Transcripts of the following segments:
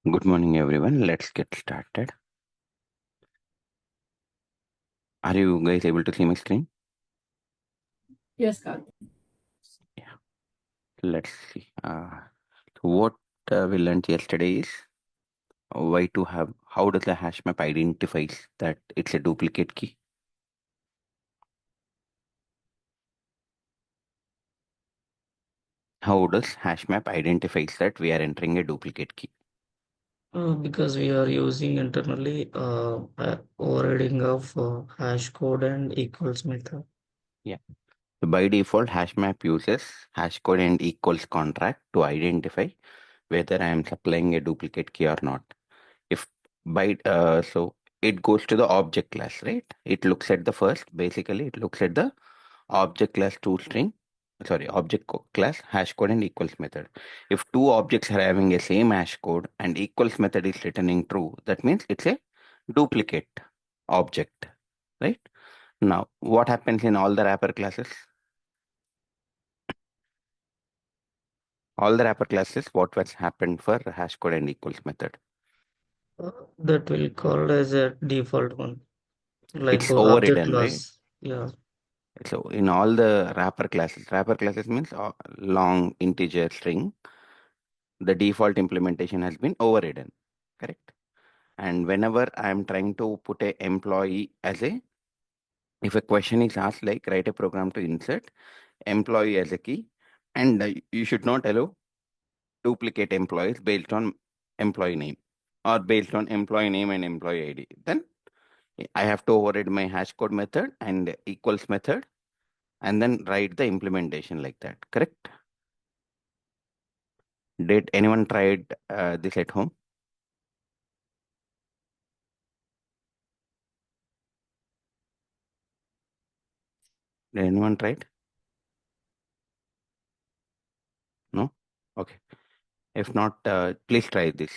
Good morning, everyone. Let's get started. Are you guys able to see my screen? Yes, Karthik. Yeah. Let's see. What we learned yesterday is how does the hash map identifies that it's a duplicate key? How does hash map identifies that we are entering a duplicate key? Because we are using internally overriding of hash code and equals method. Yeah. So by default, hash map uses hash code and equals contract to identify whether I am supplying a duplicate key or not. If so it goes to the object class, right? It looks at the first, basically it looks at the object class toString, sorry, class hash code and equals method. If two objects are having a same hash code and equals method is returning true, that means it's a duplicate object, right? Now, what happens in all the wrapper classes? All the wrapper classes, what was happened for hash code and equals method? That will call as a default one, like It's object overridden, right? class. Yeah. So in all the wrapper classes means long integer string, the default implementation has been overridden, correct? And whenever I'm trying to put a employee as a, if a question is asked like write a program to insert employee as a key, and you should not allow duplicate employees based on employee name or based on employee name and employee ID. Then I have to override my hash code method and equals method and then write the implementation like that, correct? Did anyone tried this at home? Did anyone tried? No? Okay. If not, please try this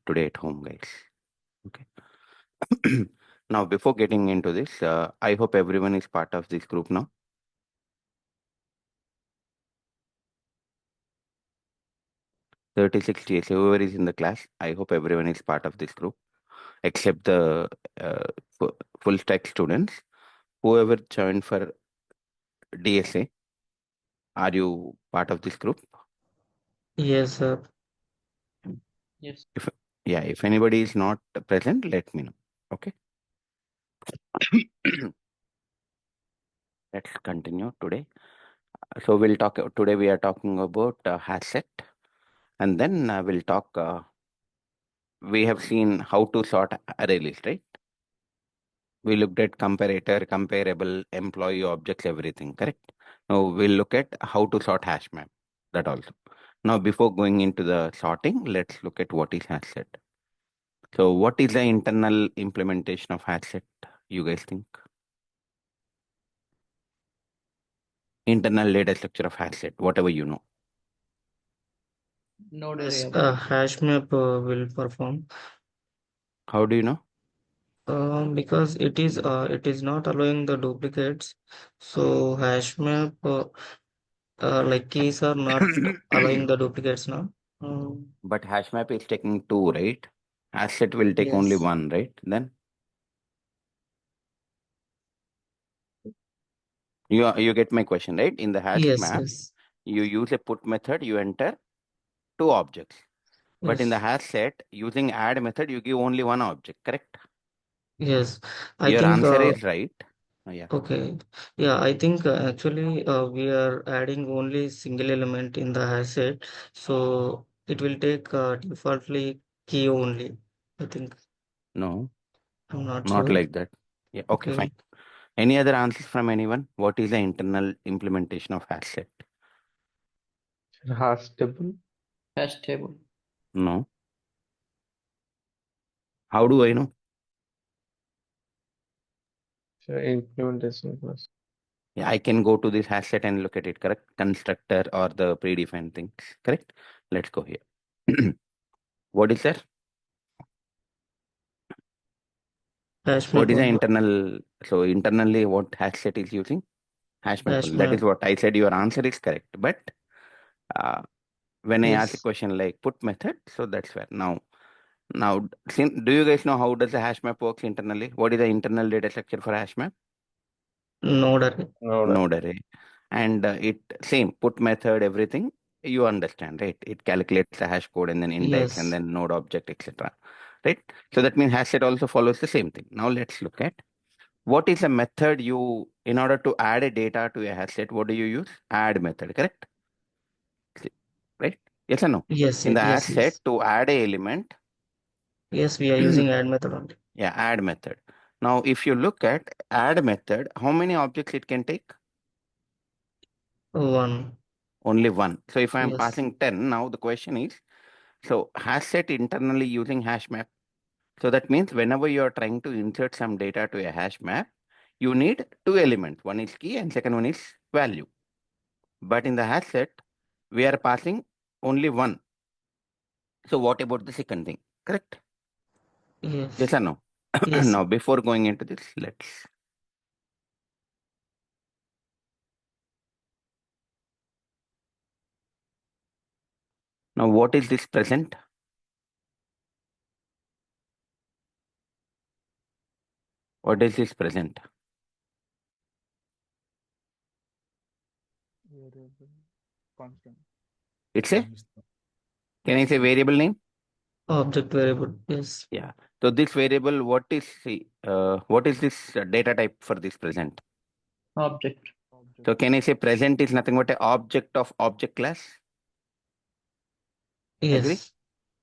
today at home, guys. Okay. Now, before getting into this, I hope everyone is part of this group now. 36 TSA, whoever is in the class, I hope everyone is part of this group, except the uh, full stack students. Whoever joined for DSA, are you part of this group? Yes, sir. Yes. If yeah, if anybody is not present, let me know. Okay. Let's continue today. So we'll talk today. We are talking about hash set, and then we'll talk. We have seen how to sort array list, right? We looked at comparator, comparable, employee objects, everything, correct? Now we'll look at how to sort hash map. That also. Now before going into the sorting, let's look at what is hash set. So what is the internal implementation of hash set? You guys think? Internal data structure of hash set, whatever you know. Node Yes, variable. hash map will perform How do you know? because it is not allowing the duplicates. So hash map like keys are not allowing the duplicates now. Um, But hash map is taking two, right? Hash set will take only yes. one, right? Then you get my question, right? In the hash Yes. map, Yes. you use a put method, you enter two objects. But in the Yes. hash set, using add method, you give only one object, correct? Yes. I Your think. answer is right. Yeah. Okay. Yeah, I think actually we are adding only single element in the asset, so it will take defaultly key only. I think No, I'm not not sure. like that. Yeah. Okay, fine. Okay. Any other answers from anyone? What is the internal implementation of hash set? Hash table. Hash table. No. How do I know? Implementation class. Yeah, I can go to this hash set and look at it, correct? Constructor or the predefined things, correct? Let's go here. What is that? Hash What map is the only. internal? So internally, what hash set is using? Hash map Hash only. That is map. what I said. Your answer is correct. But uh, when I ask a Yes. question like put method, so that's where now. Now, do you guys know how does the hash map works internally? What is the internal data structure for hash map? Node array. Node array. And it same put method, everything you understand, right? It calculates the hash code and then index and Yes. then node object, etc. Right? So that means hash set also follows the same thing. Now let's look at what is a method you in order to add a data to a hash set. What do you use? Add method, correct? Right? Yes or no? Yes. In the hash Yes. set Yes. to add a element, Yes. We are using add method only. yeah, add method. Now, if you look at add method, how many objects it can take? One. Only one. So if I am Yes. passing 10, now the question is, so hash set internally using hash map. So that means whenever you are trying to insert some data to a hash map, you need two elements. One is key and second one is value. But in the hash set, we are passing only one. So what about the second thing? Correct? Yes Yes. or no? Yes. Now, before going into this, let's. Now, what is this present? What is this present? Variable constant. It's a, can I say variable name? Object variable. Yes. Yeah. So this variable, what is this data type for this present? Object. So can I say present is nothing but a object of object class? Agree? Yes.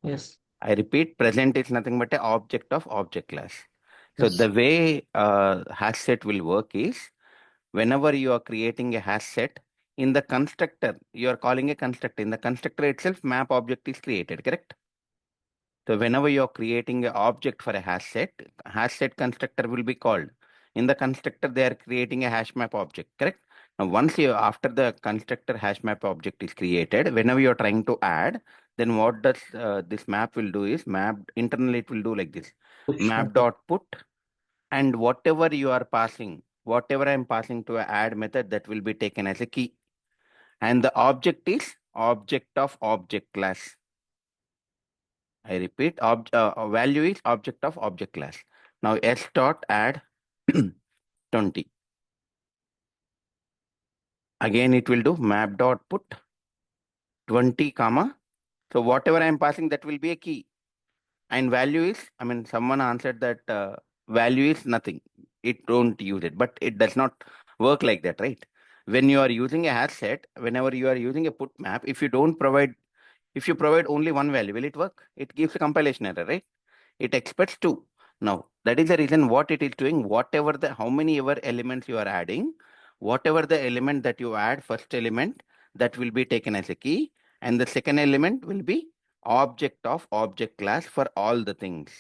Yes. I repeat, present is nothing but a object of object class. So Yes. the way hash set will work is whenever you are creating a hash set in the constructor, you are calling a constructor. In the constructor itself, map object is created, correct? So whenever you are creating an object for a hash set constructor will be called. In the constructor, they are creating a hash map object, correct? Now, after the constructor hash map object is created, whenever you are trying to add, then what does this map will do is internally it will do like this. Push Map method. dot put, and whatever you are passing, whatever I am passing to a add method, that will be taken as a key. And the object is object of object class. I repeat, value is object of object class. Now s dot add 20. Again, it will do map dot put 20 comma. So whatever I am passing, that will be a key. And value is, I mean, someone answered that value is nothing. It don't use it, but it does not work like that, right? When you are using a hash set, whenever you are using a put map, if you provide only one value, will it work? It gives a compilation error, right? It expects two. Now, that is the reason what it is doing, how many ever elements you are adding, whatever the element that you add, first element, that will be taken as a key, and the second element will be object of object class for all the things,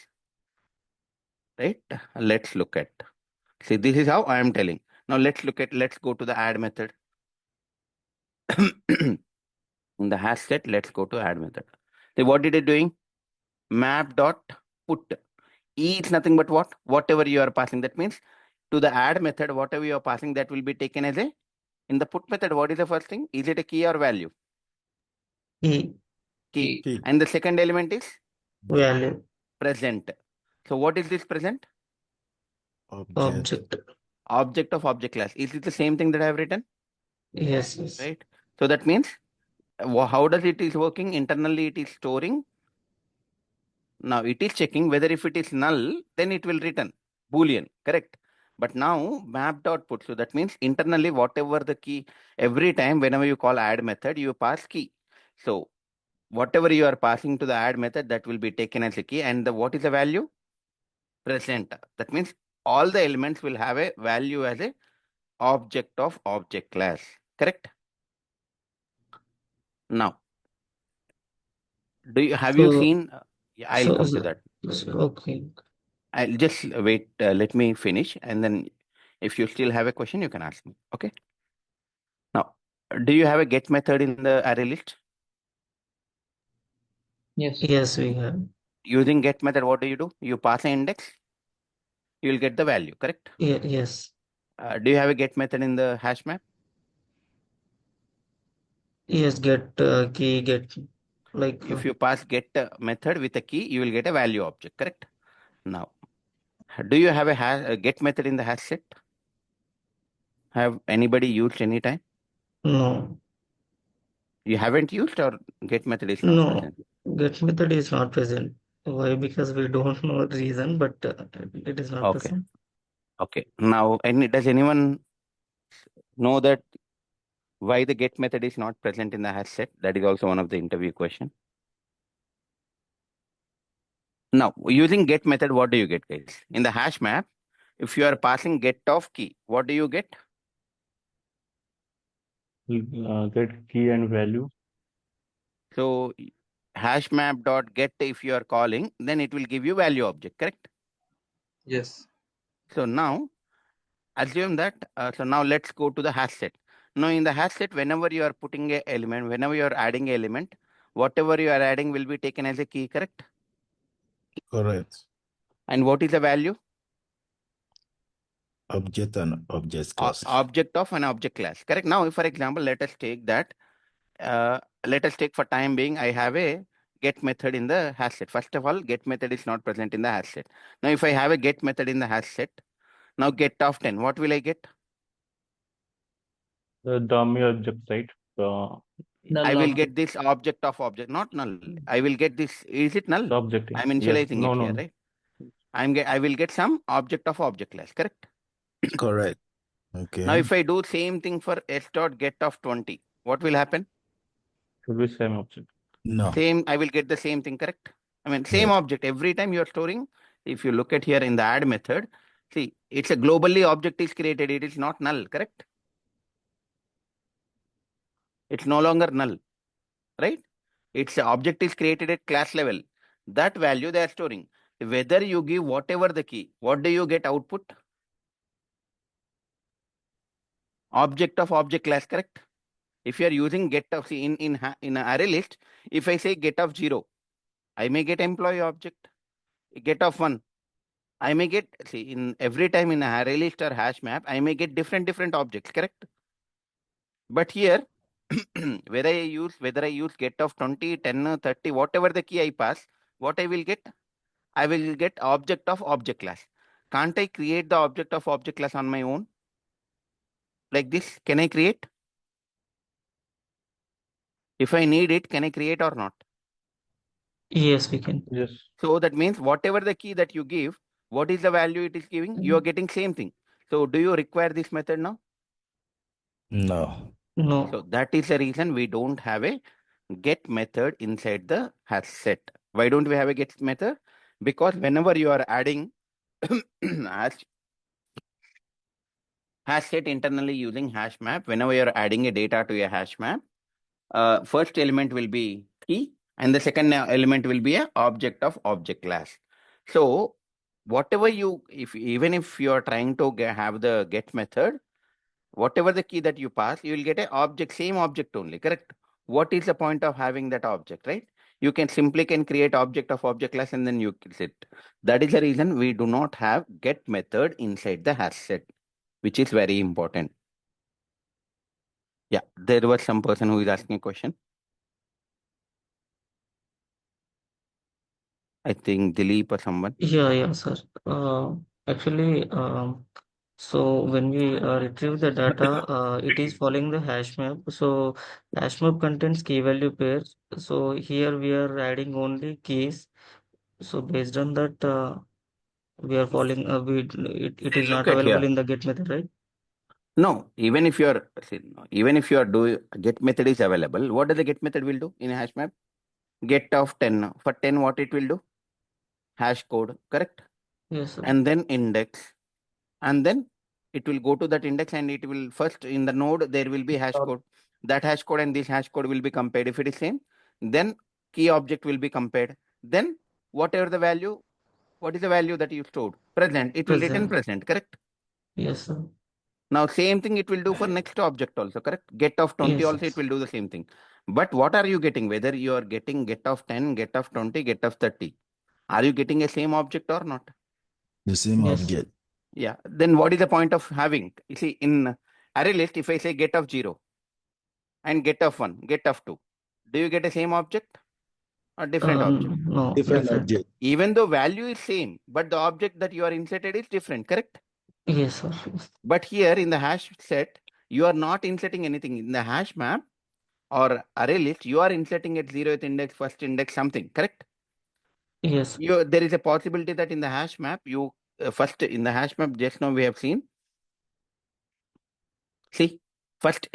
right? Let's look at, see, this is how I am telling. Now, let's go to the add method. In the hash set, let's go to add method. See, what it is doing? Map dot put. E is nothing but what? Whatever you are passing. That means to the add method, whatever you are passing, that will be taken as a, in the put method, what is the first thing? Is it a key or value? Key. Key. Key. And the second element is Value. present. So what is this present? Object. Object of object class. Is it the same thing that I have written? Yes. Yes. Right. So that means how does it is working? Internally, it is storing. Now it is checking whether if it is null, then it will return Boolean, correct? But now map dot put. So that means internally, whatever the key, every time whenever you call add method, you pass key. So whatever you are passing to the add method, that will be taken as a key. And what is the value? Present. That means all the elements will have a value as a object of object class, correct? Now, have you So, seen? Yeah, I'll so, come to so, that. okay. I'll just wait. Let me finish, and then if you still have a question, you can ask me. Okay. Now, do you have a get method in the array list? Yes. Yes, we have. Using get method, what do? You pass an index, you will get the value, correct? Yeah, yes. Do you have a get method in the hash map? Yes, get key, get. Like If you pass get method with a key, you will get a value object, correct? Now, do you have a get method in the hash set? Have anybody used any time? no, You haven't used, or get method is not no, present? get method is not present. Why? Because we don't know the reason, but it is not Okay. present. Okay. Now, does anyone know that why the get method is not present in the hash set? That is also one of the interview question. Now, using get method, what do you get, guys? In the hash map, if you are passing get of key, what do you get? Get key and value. So hash map dot get, if you are calling, then it will give you value object, correct? Yes. So now assume that, so now let's go to the hash set. Now in the hash set, whenever you are putting a element, whenever you are adding a element, whatever you are adding will be taken as a key, correct? Correct. And what is the value? Object and object class. Object of an object class, correct? Now, if for example, let us take that, let us take for time being, I have a get method in the hash set. First of all, get method is not present in the hash set. Now, if I have a get method in the hash set, now get of 10, what will I get? The dummy object, right? Null I will object. get this object of object, not null. I will get this, is it null? The object. I'm Yes. initializing No, it no, here, no. right? I will get some object of object class, correct? Correct. Okay. Now, if I do same thing for s dot get of 20, what will happen? Should be same object. No. Same, I will get the same thing, correct? I mean, same Yes. object. Every time you are storing, if you look at here in the add method, see, it's a globally object is created. It is not null, correct? It's no longer null, right? It's a object is created at class level. That value they are storing. Whether you give whatever the key, what do you get output? Object of object class, correct? If you are using get of, see, in an array list, if I say get of 0, I may get employee object. Get of 1, I may get, see, in every time in a array list or hash map, I may get different objects, correct? But here, whether I use get of 20, 10, 30, whatever the key I pass, what I will get? I will get object of object class. Can't I create the object of object class on my own? Like this, can I create? If I need it, can I create or not? Yes, we can. Yes. So that means whatever the key that you give, what is the value it is giving? You are getting same thing. So do you require this method now? No. No. So that is the reason we don't have a get method inside the hash set. Why don't we have a get method? Because whenever you are adding hash set internally using hash map, whenever you're adding a data to a hash map, first element will be key and the second element will be a object of object class. So whatever you, even if you are trying to have the get method, whatever the key that you pass, you will get a object, same object only, correct? What is the point of having that object, right? You can simply create object of object class and then you set. That is the reason we do not have get method inside the hash set, which is very important. Yeah, there was some person who is asking a question. I think Dilip or someone. Yeah, sir. Actually, so when we retrieve the data, it is following the hash map. So hash map contains key value pairs. So here we are adding only keys. So based on that, we are following. It is not Look at available here. in the get method, right? No, even if you are, see, no, even if you are doing get method is available, what does the get method will do in a hash map? Get of 10. For 10, what it will do? Hash code, correct? Yes, sir. And then index. And then it will go to that index and it will first in the node, there will be hash code. That hash code and this hash code will be compared. If it is same, then key object will be compared. Then whatever the value, what is the value that you stored? Present. It will return Present. present, correct? Yes, sir. Now, same thing it will do for next object also, correct? Get of 20 Yes, also, it will do the same thing. But what are you getting? Whether you are getting get of 10, get of 20, get of 30. Are you getting a same object or not? The same Yes. object. Yeah. Then what is the point of having? You see, in array list, if I say get of 0 and get of 1, get of 2, do you get the same object? or different object? No, Different different. object. Even though value is same, but the object that you are inserted is different, correct? Yes, sir. Yes. But here in the hash set, you are not inserting anything. In the hash map or array list, you are inserting at 0th index, first index, something, correct? Yes. There is a possibility that in the hash map, you first in the hash map, just now we have seen, see, first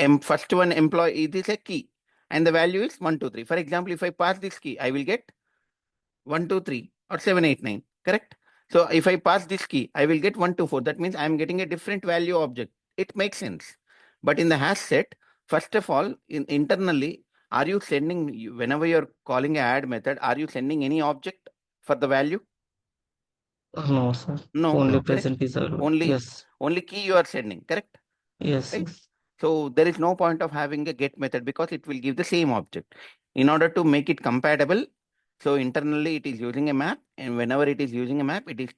one employee, it is a key and the value is 1, 2, 3. For example, if I pass this key, I will get 1, 2, 3 or 7, 8, 9, correct? So if I pass this key, I will get 1, 2, 4. That means I am getting a different value object. It makes sense. But in the hash set, first of all, internally, are you sending, whenever you're calling a add method, are you sending any object for the value? No, sir. No, Only correct? present is allowed. Only Yes. key you are sending, correct? Yes. Right? Yes. So there is no point of having a get method because it will give the same object. In order to make it compatible, so internally it is using a map, and whenever it is using a map, it is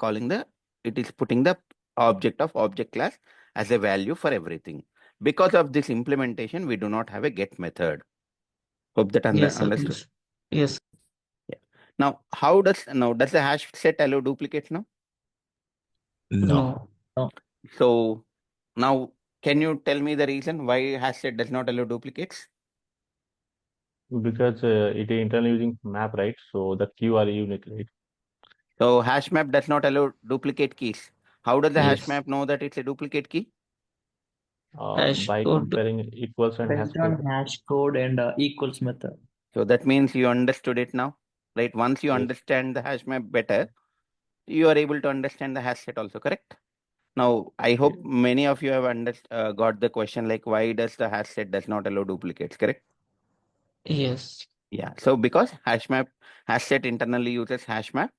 putting the object of object class as a value for everything. Because of this implementation, we do not have a get method. Hope that Yes, sir. understood. Yes. Yeah. Now, does the hash set allow duplicates now? No. No. So now, can you tell me the reason why hash set does not allow duplicates? Because it is internally using map, right? So the queue are unique, right? So hash map does not allow duplicate keys. How does the hash Yes. map know that it's a duplicate key? Hash By code. comparing equals and hash Based on code. hash code and equals method. So that means you understood it now, right? Once you Yes. understand the hash map better, you are able to understand the hash set also, correct? Now, I hope many of you have got the question like why does the hash set does not allow duplicates, correct? Yes. Yeah. So because hash set internally uses hash map,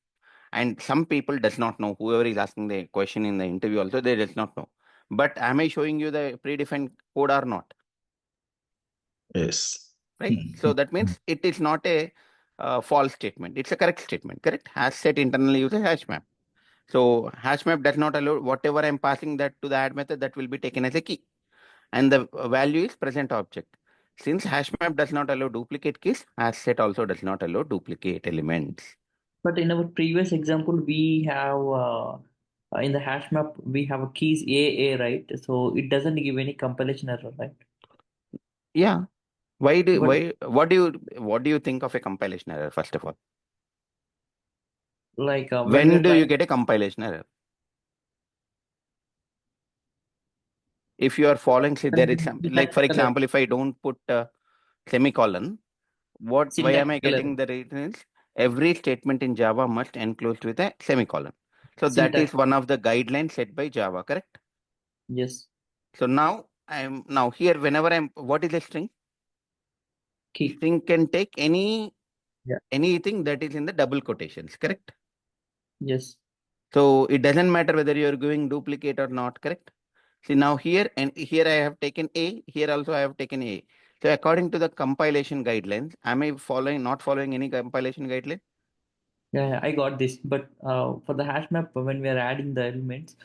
and some people does not know, whoever is asking the question in the interview also, they does not know. But am I showing you the predefined code or not? Yes. Right? So that means it is not a false statement. It's a correct statement, correct? Hash set internally uses hash map. So hash map does not allow whatever I'm passing that to the add method, that will be taken as a key. And the value is present object. Since hash map does not allow duplicate keys, hash set also does not allow duplicate elements. But in our previous example, we have in the hash map we have a keys A, right? So it doesn't give any compilation error, right? Yeah. What do you think of a compilation error, first of all? Like when When we're do you trying, get a compilation error? If you are following, say there is some, like for syntax error. example, if I don't put semicolon, why am Syntax I error. getting the reason is every statement in Java must enclosed with a semicolon. So that Syntax. is one of the guidelines set by Java, correct? Yes. So now here whenever what is a string? Key. String can take Yeah. anything that is in the double quotations, correct? Yes. So it doesn't matter whether you are giving duplicate or not, correct? See now here I have taken A, here also I have taken A. So according to the compilation guidelines, am I not following any compilation guideline? Yeah, I got this. But for the hash map, when we are adding the elements,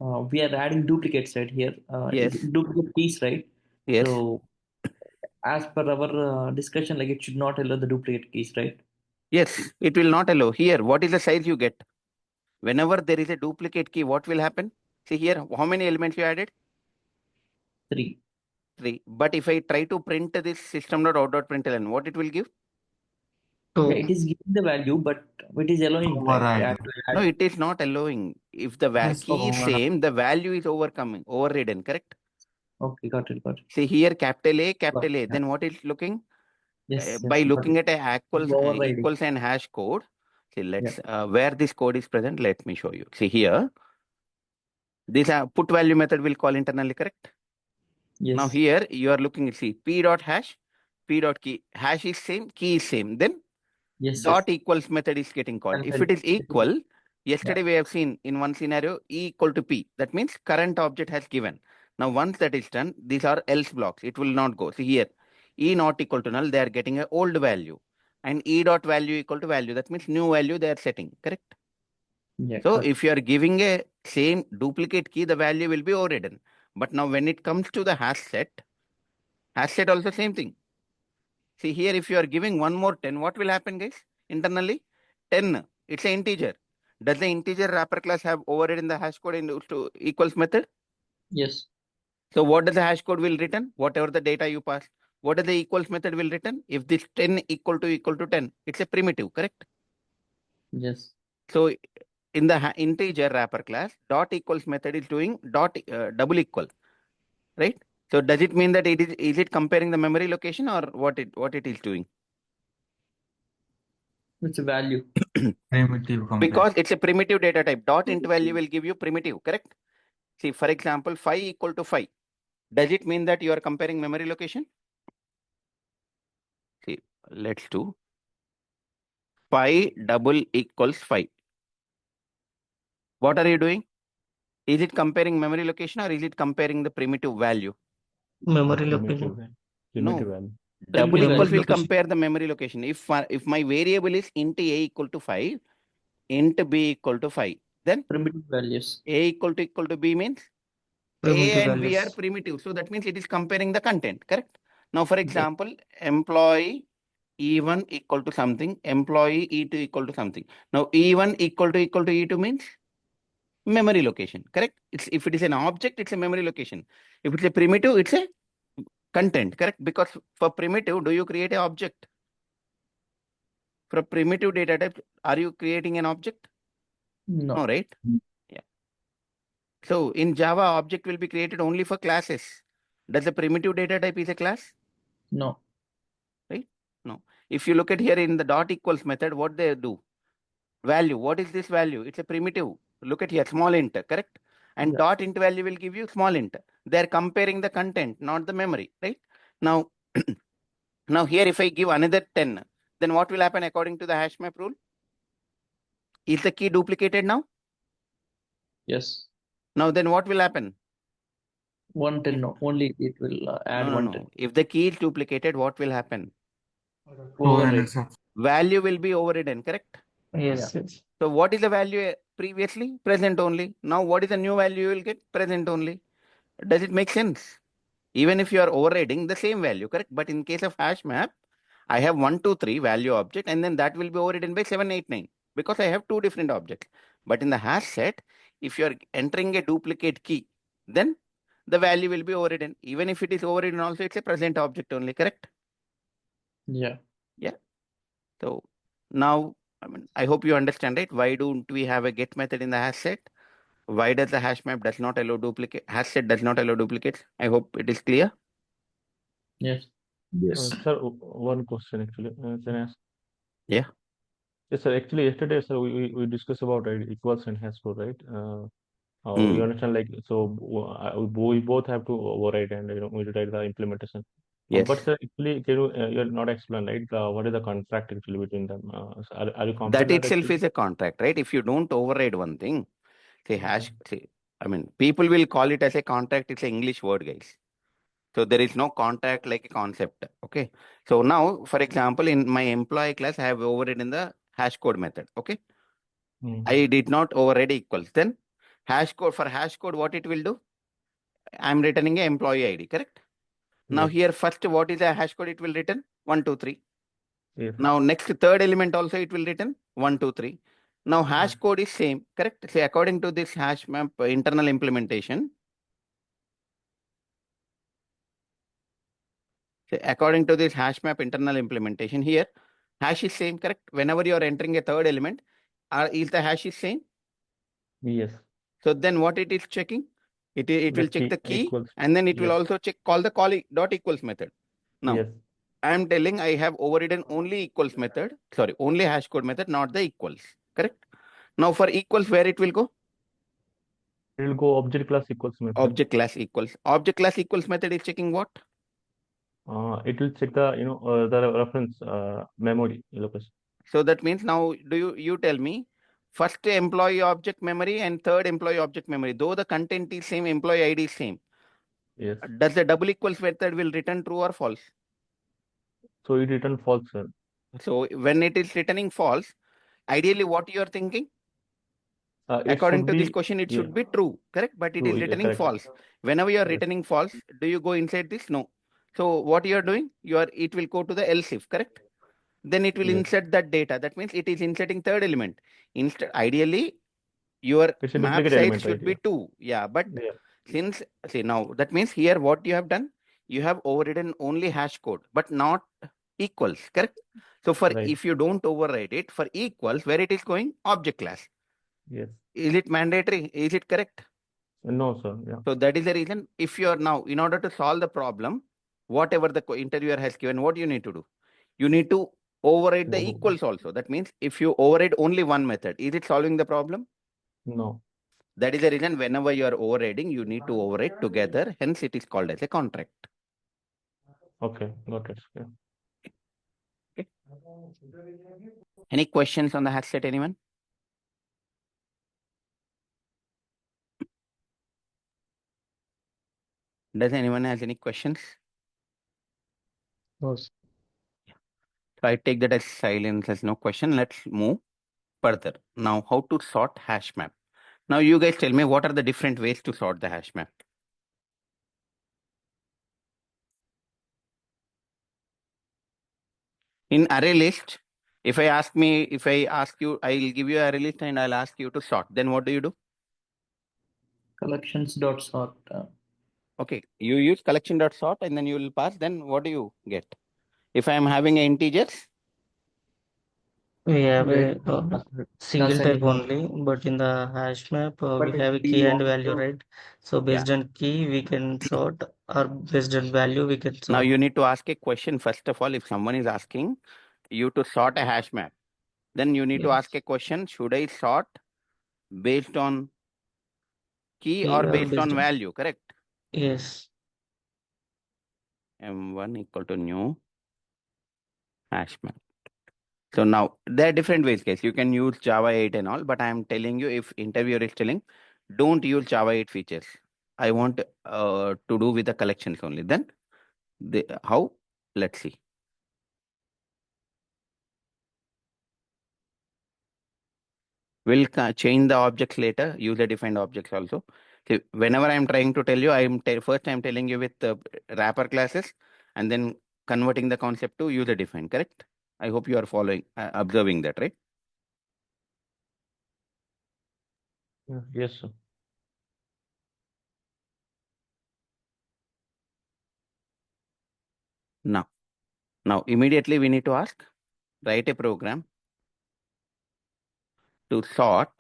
we are adding duplicates right here. Yes, Duplicate keys, right? yes, So as per our discussion, like it should not allow the duplicate keys, right? yes, it will not allow. Here, what is the size you get? Whenever there is a duplicate key, what will happen? See here, how many elements you added? 3. 3. But if I try to print this system.out.println, what it will give? Yeah, 2. it is giving the value, but it is allowing, right? Override. To No, add. it is not allowing. If the Yes. key is same, the value is overridden, correct? Okay, got it, got it. See here, capital A, Got capital A. it, yeah. Then what is looking? Yes, By got looking it. at a Overriding. equals and hash code. See, Yeah. where this code is present, let me show you. See here, this put value method will call internally, correct? Now Yes. here you are looking at, see, p dot hash, p dot key. Hash is same, key is same. Then Yes. dot equals method is getting called. If it is equal, yesterday we have seen in one scenario E equal to P. That means current object has given. Now once that is done, these are else blocks. It will not go. See here, E not equal to null, they are getting a old value. And E dot value equal to value. That means new value they are setting, correct? Yeah. So Got it. if you are giving a same duplicate key, the value will be overridden. But now when it comes to the hash set also same thing. See here, if you are giving one more 10, what will happen, guys? internally? 10. It's an integer. Does the integer wrapper class have overridden the hash code in to equals method? Yes. So what does the hash code will return? Whatever the data you pass. What does the equals method will return? If this 10 equal to 10, it's a primitive, correct? Yes. So in the integer wrapper class, dot equals method is doing dot double equal, right? So does it mean that is it comparing the memory location or what it is doing? It's a value. Primitive Because compare. it's a primitive data type. Dot int value will give you primitive, correct? See, for example, 5 equal to 5. Does it mean that you are comparing memory location? See, let's do 5 double equals 5. What are you doing? Is it comparing memory location or is it comparing the primitive value? Memory Primitive location. value. No. Primitive value. Double Primitive equals Memory value. will location. compare the memory location. If my variable is int a equal to 5, int b equal to 5, then Primitive values. a equal to b means a Primitive and b are values. primitive. So that means it is comparing the content, correct? Now, for Yes. example, employee E1 equal to something, employee E2 equal to something. Now, E1 equal to E2 means memory location, correct? If it is an object, it's a memory location. If it's a primitive, it's a content, correct? Because for primitive, do you create an object? For a primitive data type, are you creating an object? No. No, right? Yeah. So in Java, object will be created only for classes. Does the primitive data type is a class? No. Right? No. If you look at here in the dot equals method, what they do? Value. What is this value? It's a primitive. Look at here, small int, correct? And Yeah. dot int value will give you small int. They're comparing the content, not the memory, right? Now, now here if I give another 10, then what will happen according to the hash map rule? Is the key duplicated now? Yes. Now then what will happen? 110. No. Only it will add No. 110. If the key is duplicated, what will happen? 200. Value will be overridden, correct? Yes. Yes. So what is the value previously? Present only. Now what is the new value you will get? Present only. Does it make sense? Even if you are overriding the same value, correct? But in case of hash map, I have 1, 2, 3 value object and then that will be overridden by 7, 8, 9 because I have two different objects. But in the hash set, if you are entering a duplicate key, then the value will be overridden. Even if it is overridden also, it's a present object only, correct? Yeah. Yeah. So now, I hope you understand it. Why don't we have a get method in the hash set? Why does the hash map does not allow duplicate? Hash set does not allow duplicates. I hope it is clear. Yes. Yes. Sir, one question actually. Can I ask? Yeah. Yes, sir. Actually, yesterday, sir, we discussed about equals and hash code, right? You understand, like, so we both have to override and we write the implementation. Yes. But sir, actually, can you you're not explain, right? What is the contract actually between them? So are you That confident itself actually? is a contract, right? If you don't override one thing, say hash, Okay. say, people will call it as a contract. It's an English word, guys. So there is no contract like a concept. Okay. So now, for example, in my employee class, I have overridden the hash code method. Okay. I did not override equals. Then hash code for hash code, what it will do? I'm returning a employee ID, correct? Now Yes. here first, what is a hash code? It will return 1, 2, 3. Yes. Now next third element also it will return 1, 2, 3. Now hash code is same, correct? Say according to this hash map internal implementation. Say according to this hash map internal implementation here, hash is same, correct? Whenever you are entering a third element, is the hash is same? Yes. So then what it is checking? It The will check the key key equals. and then it will Yes. also check call the dot equals method. Now Yes. I am telling I have overridden only equals method, sorry, only hash code method, not the equals, correct? Now for equals, where it will go? It will go object class equals method. Object class equals. Object class equals method is checking what? It will check the the reference memory location. So that means now you tell me first employee object memory and third employee object memory, though the content is same, employee ID is same. Yes. Does the double equals method will return true or false? So it return false, sir. So when it is returning false, ideally what you are thinking? It According should to this be, question, it yeah, should be true, correct? But it true. is Yeah, returning correct. false. Whenever you are Yes. returning false, do you go inside this? No. So what you are doing? It will go to the else if, correct? then it will Yes. insert that data. That means it is inserting third element. Instead, ideally, your It's a map duplicate size element, right? should be 2. Yeah, but Yeah. since, see, now that means here what you have done, you have overridden only hash code, but not equals, correct? So for Right. if you don't override it for equals, where it is going, object class. Yes. Is it mandatory? Is it correct? No, sir. Yeah. So that is the reason. If you are now, in order to solve the problem, whatever the interviewer has given, what you need to do? You need to override the No. equals also. That means if you override only one method, is it solving the problem? No. That is the reason whenever you are overriding, you need to override together. Hence, it is called as a contract. Okay. Got it. Yeah. Okay. Any questions on the hash set, anyone? Does anyone has any questions? No. So I take that as silence as no question. Let's move further. Now, how to sort hash map? Now, you guys tell me what are the different ways to sort the hash map? In array list, if I ask you, I'll give you array list and I'll ask you to sort. Then what do you do? Collections dot sort. Okay, you use collection.sort and then you will pass. Then what do you get? If I am having integers, We have Wait, a single second. type only, but in the hash map, we But have a do you key and want value, to? right? So yeah. based on key, we can sort, or based on value, we can Now sort. you need to ask a question first of all. If someone is asking you to sort a hash map, then you need to ask Yes. a question: should I sort based on key Key or or based based on on, value? Correct. yes. M1 equal to new hash map. So now there are different ways, guys. You can use Java 8 and all, but I am telling you, if interviewer is telling, don't use Java 8 features. I want to do with the collections only. Then how? Let's see. We'll change the objects later, user defined objects also. So whenever I'm trying to tell you, first I'm telling you with wrapper classes and then converting the concept to user defined, correct? I hope you are following, observing that, right? Yeah. Yes, sir. Now immediately we need to ask, write a program to sort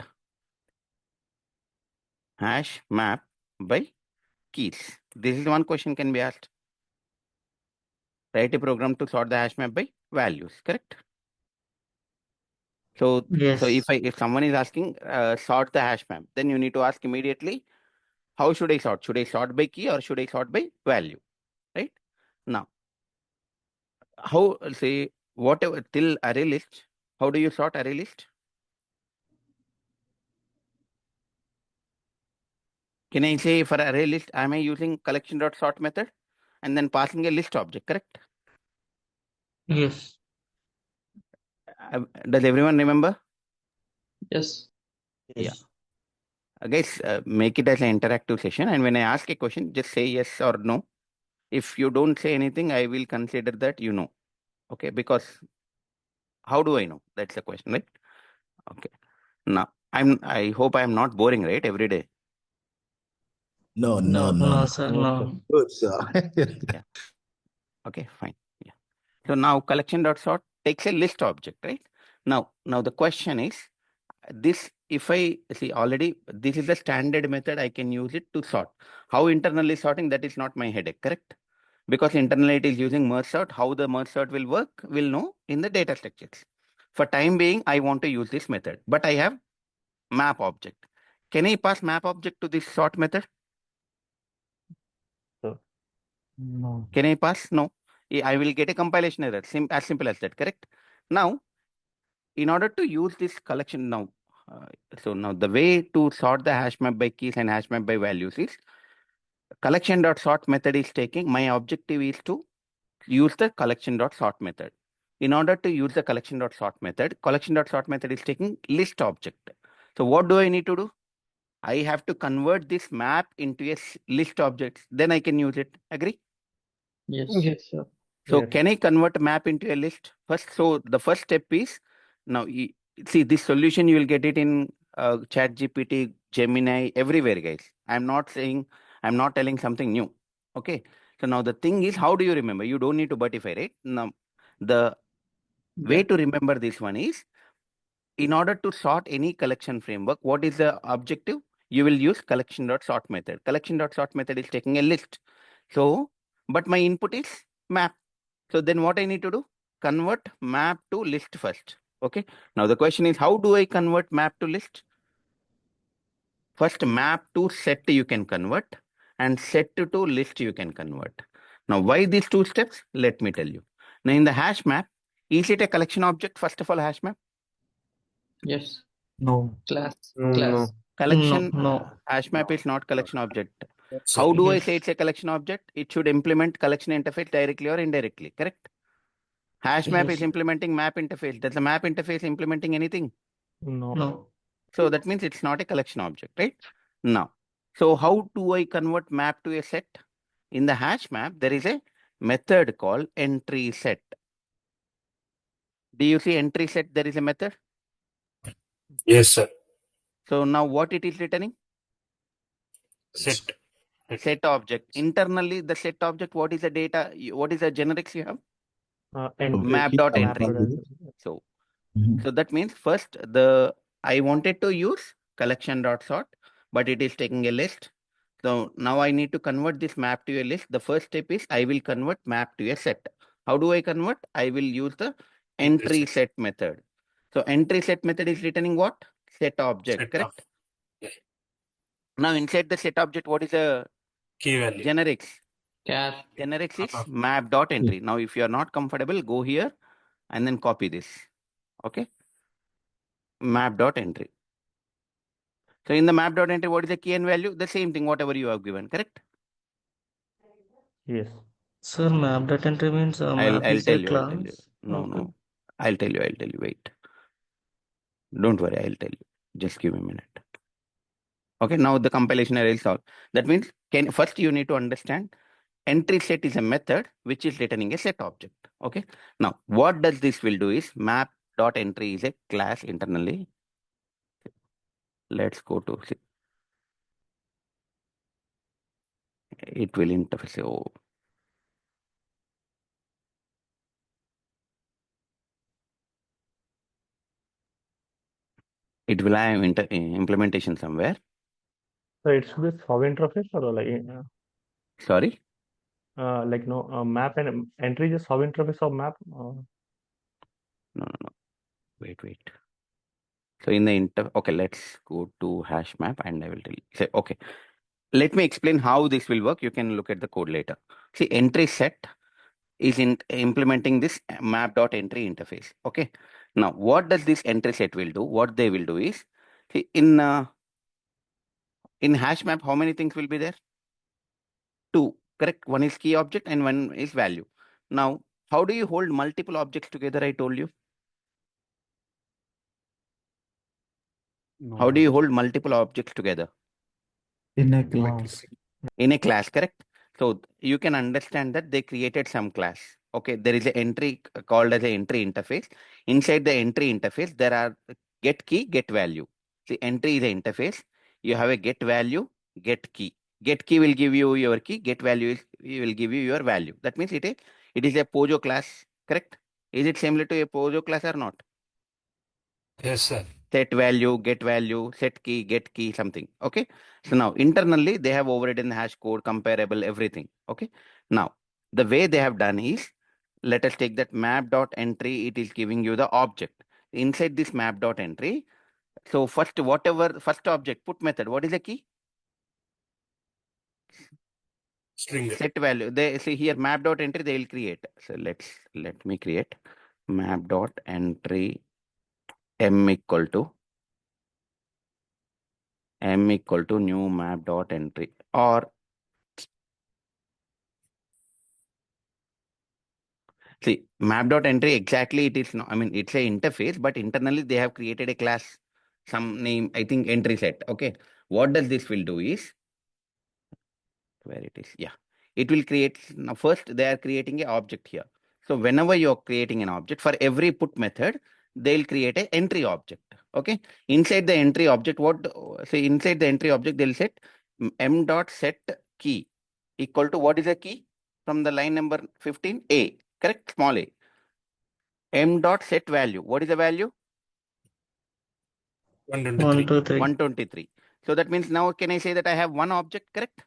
hash map by keys. This is one question can be asked. Write a program to sort the hash map by values, correct? So Yes. if someone is asking sort the hash map, then you need to ask immediately, how should I sort? Should I sort by key or should I sort by value? Right? Now, how say whatever till array list, how do you sort array list? Can I say for array list, am I using collection.sort method and then passing a list object, correct? Yes. Does everyone remember? Yes. Yeah. Guys, make it as an interactive session. And when I ask a question, just say yes or no. If you don't say anything, I will consider that you know. Okay, because how do I know? That's the question, right? Okay. Now, I hope I'm not boring, right? Every day. No, no, No. no, No, no. sir, No, sir. no. Good, sir. Yeah. Okay, fine. Yeah. So now collection.sort takes a list object, right? Now the question is this, if I see already, this is the standard method, I can use it to sort. How internally sorting, that is not my headache, correct? Because internally it is using merge sort. How the merge sort will work, we'll know in the data structures. For time being, I want to use this method, but I have map object. Can I pass map object to this sort method? Sir. No. Can I pass? No. I will get a compilation error. As simple as that, correct? Now, in order to use this collection now, so now the way to sort the hash map by keys and hash map by values is collection.sort method is taking, my objective is to use the collection.sort method. In order to use the collection.sort method is taking list object. So what do I need to do? I have to convert this map into a list object. Then I can use it. Agree? Yes. Yes, sir. So Yes. can I convert map into a list first? So the first step is now see this solution you will get it in ChatGPT, Gemini, everywhere, guys. I'm not telling something new. Okay. So now the thing is, how do you remember? You don't need to butify, right? Now the way Yeah. to remember this one is, in order to sort any collection framework, what is the objective? You will use collection.sort method. Collection.sort method is taking a list. So, but my input is map. So then what I need to do? Convert map to list first. Okay. Now the question is, how do I convert map to list? First, map to set you can convert, and set to list you can convert. Now, why these two steps? Let me tell you. Now, in the hash map, is it a collection object? First of all, hash map. Yes. No. Class. No, Class. no. Collection No. hash map is not collection object. Yes, sir. How do I Yes. say it's a collection object? It should implement collection interface directly or indirectly, correct? Hash map is Yes. implementing map interface. Does the map interface implementing anything? No. No. So that means it's not a collection object, right? Now, so how do I convert map to a set? In the hash map, there is a method called entry set. Do you see entry set? There is a method. Yes, sir. So now what it is returning? Set. Set object. Internally, the set object, what is the data? What is the generics you have? Entry. Map dot Map entry. dot entry. So, Mhm. so that means first I wanted to use collection dot sort, but it is taking a list. So now I need to convert this map to a list. The first step is I will convert map to a set. How do I convert? I will use the entry set method. So entry set method is returning what? Set object, Set correct? Yeah. Now inside the set object, what is the Key value. generics? Cache. Generics is Uh-huh. map dot entry. Now if you are not comfortable, go here and then copy this. Okay. Map dot entry. So in the map dot entry, what is the key and value? The same thing, whatever you have given, correct? Yes. Sir, map data entry means map I'll is a tell you. I'll tell you. class. No, Okay. no. I'll tell you. Wait. Don't worry. I'll tell you. Just give me a minute. Okay. Now the compilation error is solved. That means first you need to understand entry set is a method which is returning a set object. Okay. Now what does this will do is map dot entry is a class internally. Let's go to see. It will interface. Oh. It will have implementation somewhere. So it should be sub interface or Sorry. like no map and entry is sub interface of map. No. Wait. So in the okay, let's go to hash map and I will tell you. Say, okay, let me explain how this will work. You can look at the code later. See, entry set is implementing this map.entry interface. Okay. Now, what does this entry set will do? What they will do is, see, in hash map, how many things will be there? Two, correct? One is key object and one is value. Now, how do you hold multiple objects together? I told you. How do you hold multiple objects together? In a class. In a class, correct? So you can understand that they created some class. Okay, there is an entry called as an entry interface. Inside the entry interface, there are get key, get value. The entry is an interface. You have a get value, get key. Get key will give you your key. Get value will give you your value. That means it is a POJO class, correct? Is it similar to a POJO class or not? Yes, sir. Set value, set key, get key, something. Okay. So now internally they have overridden the hash code, comparable, everything. Okay. Now the way they have done is, let us take that map.entry. It is giving you the object. Inside this map.entry. So first, first object, put method. What is the key? String. Set value. They see here map.entry they will create. So let me create map.entry m equal to new map.entry, or see, map.entry exactly it is not, I mean, it's a interface, but internally they have created a class, some name, I think entry set. Okay. What does this will do is, where it is? Yeah. It will create, now first they are creating a object here. So whenever you're creating an object, for every put method, they'll create a entry object. Okay. Inside the entry object, inside the entry object, they'll set m dot set key equal to what is a key from the line number 15? A. Correct? Small a. M dot set value. What is the value? 123. 123. 123. So that means now can I say that I have one object, correct?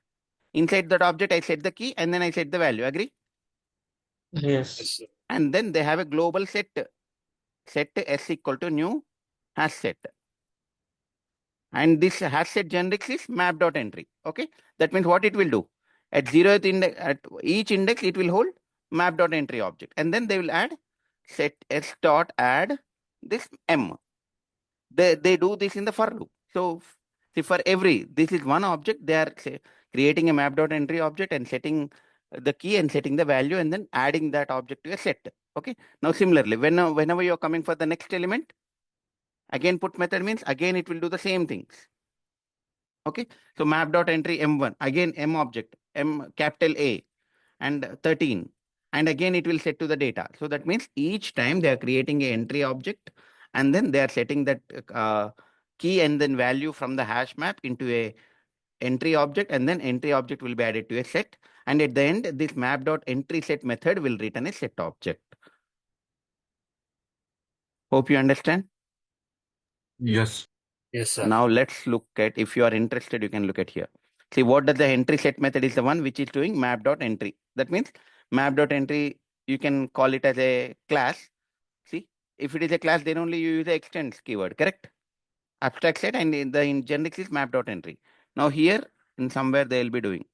Inside that object, I set the key and then I set the value. Agree? Yes. Yes, sir. And then they have a global set. Set s equal to new hash set. And this hash set generics is map dot entry. Okay. That means what it will do? At zeroth index, at each index, it will hold map dot entry object. And then they will add set s dot add this m. They do this in the for loop. So see, for every, this is one object, they are creating a map dot entry object and setting the key and setting the value and then adding that object to a set. Okay. Now similarly, whenever you're coming for the next element, again put method means again it will do the same things. Okay. So map dot entry m1, again m object, m capital A and 13. And again it will set to the data. So that means each time they are creating a entry object and then they are setting that key and then value from the hash map into a entry object, and then entry object will be added to a set. And at the end, this map dot entry set method will return a set object. Hope you understand. Yes. Yes, sir. Now let's look at, if you are interested, you can look at here. See, what does the entry set method is the one which is doing map dot entry. That means map dot entry, you can call it as a class. See, if it is a class, then only you use the extends keyword, correct? Abstract set, and in generics is map dot entry. Now here, in somewhere they will be doing.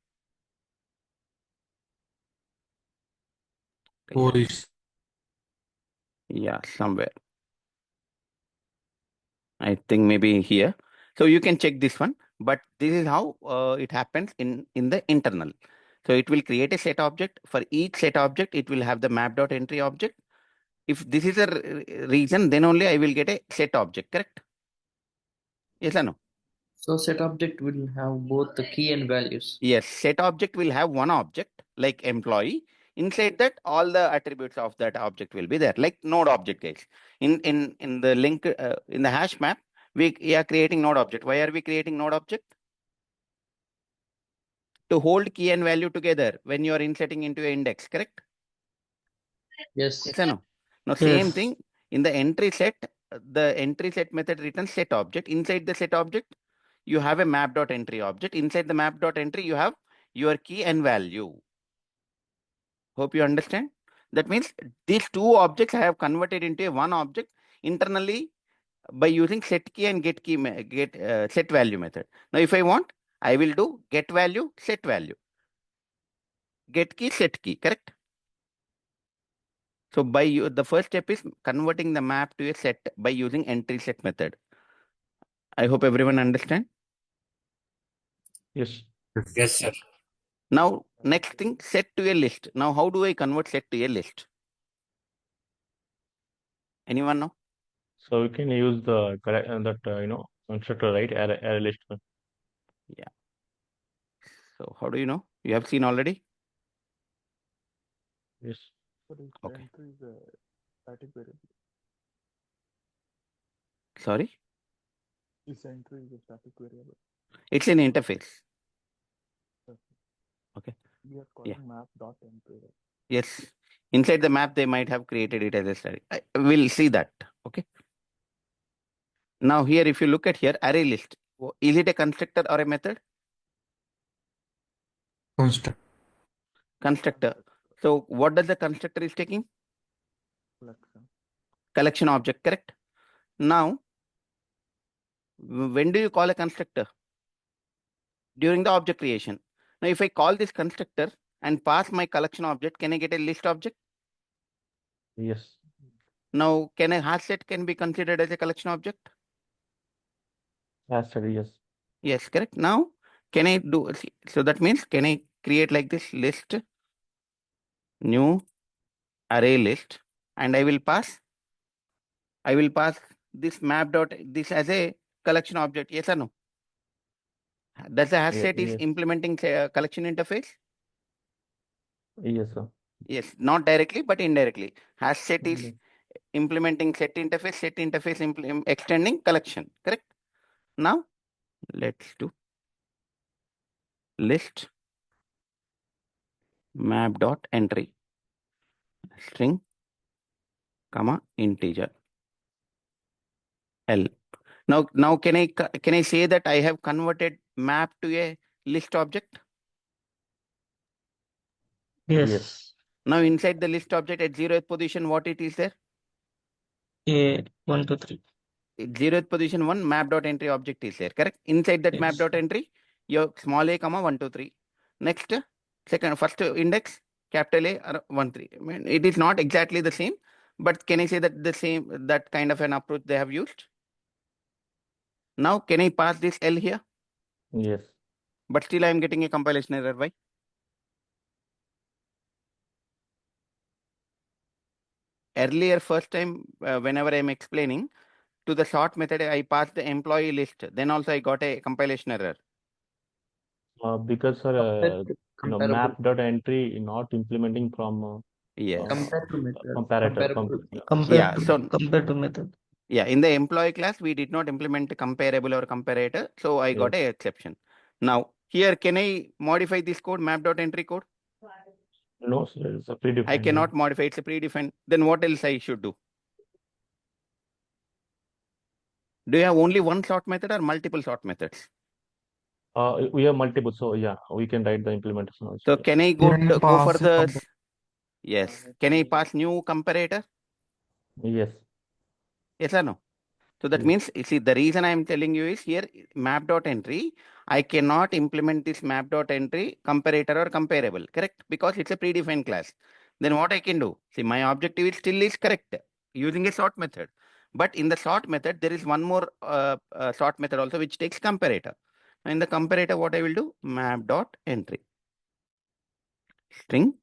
Yeah, somewhere. I think maybe here. So you can check this one, but this is how it happens in the internal. So it will create a set object. For each set object, it will have the map dot entry object. If this is a reason, then only I will get a set object, correct? Yes or no? So set object will have both the key and values. Yes, set object will have one object like employee. Inside that, all the attributes of that object will be there, like node object case. In the link in the hash map, we are creating node object. Why are we creating node object? To hold key and value together when you are inserting into an index, correct? Yes. Yes or no? Now, Yes. same thing in the entry set, the entry set method returns set object. Inside the set object, you have a map dot entry object. Inside the map dot entry, you have your key and value. Hope you understand. That means these two objects I have converted into a one object internally by using set key and get key set value method. Now, if I want, I will do get value, set value, get key, set key, correct? So by the first step is converting the map to a set by using entry set method. I hope everyone understand. Yes. Yes, sir. Now, next thing, set to a list. Now, how do I convert set to a list? Anyone know? So we can use the constructor, right? Array list. Yeah. So how do you know? You have seen already? Yes. So this Okay. entry is a static variable. Sorry? This entry is a static variable. It's an interface. Okay. We are calling map dot entry. Right? Yes. Inside the map, they might have created it as a study. We'll see that. Okay. Now here, if you look at here, array list, is it a constructor or a method? Constructor. So what does the constructor is taking? Collection. Collection object, correct? Now, when do you call a constructor? During the object creation. Now, if I call this constructor and pass my collection object, can I get a list object? Yes. Now, can a hash set can be considered as a collection object? Has study, yes. Yes, correct. Now, can I do, so that means, can I create like this list, new array list, and I will pass this map dot this as a collection object, yes or no? Does the hash set is Yes. implementing collection interface? Yes, sir. Yes, not directly, but indirectly. Hash set is Yes. implementing set interface extending collection, correct? Now, let's do list map dot entry string, comma, integer L. Now can I say that I have converted map to a list object? Yes. Yes. Now inside the list object at 0th position, what it is there? A 1 to 3. 0th position 1 map dot entry object is there, correct? Inside that map Yes. dot entry, your small a comma 1 2 3. Next, first index capital A or 1 3. I mean, it is not exactly the same, but can I say that that kind of an approach they have used? Now can I pass this L here? Yes. But still I am getting a compilation error. Why? Earlier first time whenever I am explaining to the sort method, I passed the employee list. Then also I got a compilation error. Because Compared to comparable, map dot entry not implementing from Yes. compared to method, comparator. comparable. Yeah. Yeah. So Compared to method. yeah, in the employee class, we did not implement comparable or comparator. So I got Yes. a exception. Now here, can I modify this code map.entry code? No, sir, it's a I predefined. cannot modify. It's a predefined. Then what else I should do? Do you have only one sort method or multiple sort methods? We have multiple, so yeah, we can write the implementation also. So Yeah. can I go for the yes? Can I pass new comparator? Yes. Yes or no? So that Yes. means, you see, the reason I am telling you is here map.entry, I cannot implement this map.entry comparator or comparable, correct? Because it's a predefined class. Then what I can do? See, my objective is still is correct using a sort method. But in the sort method, there is one more sort method also which takes comparator. In the comparator, what I will do? Map.entry string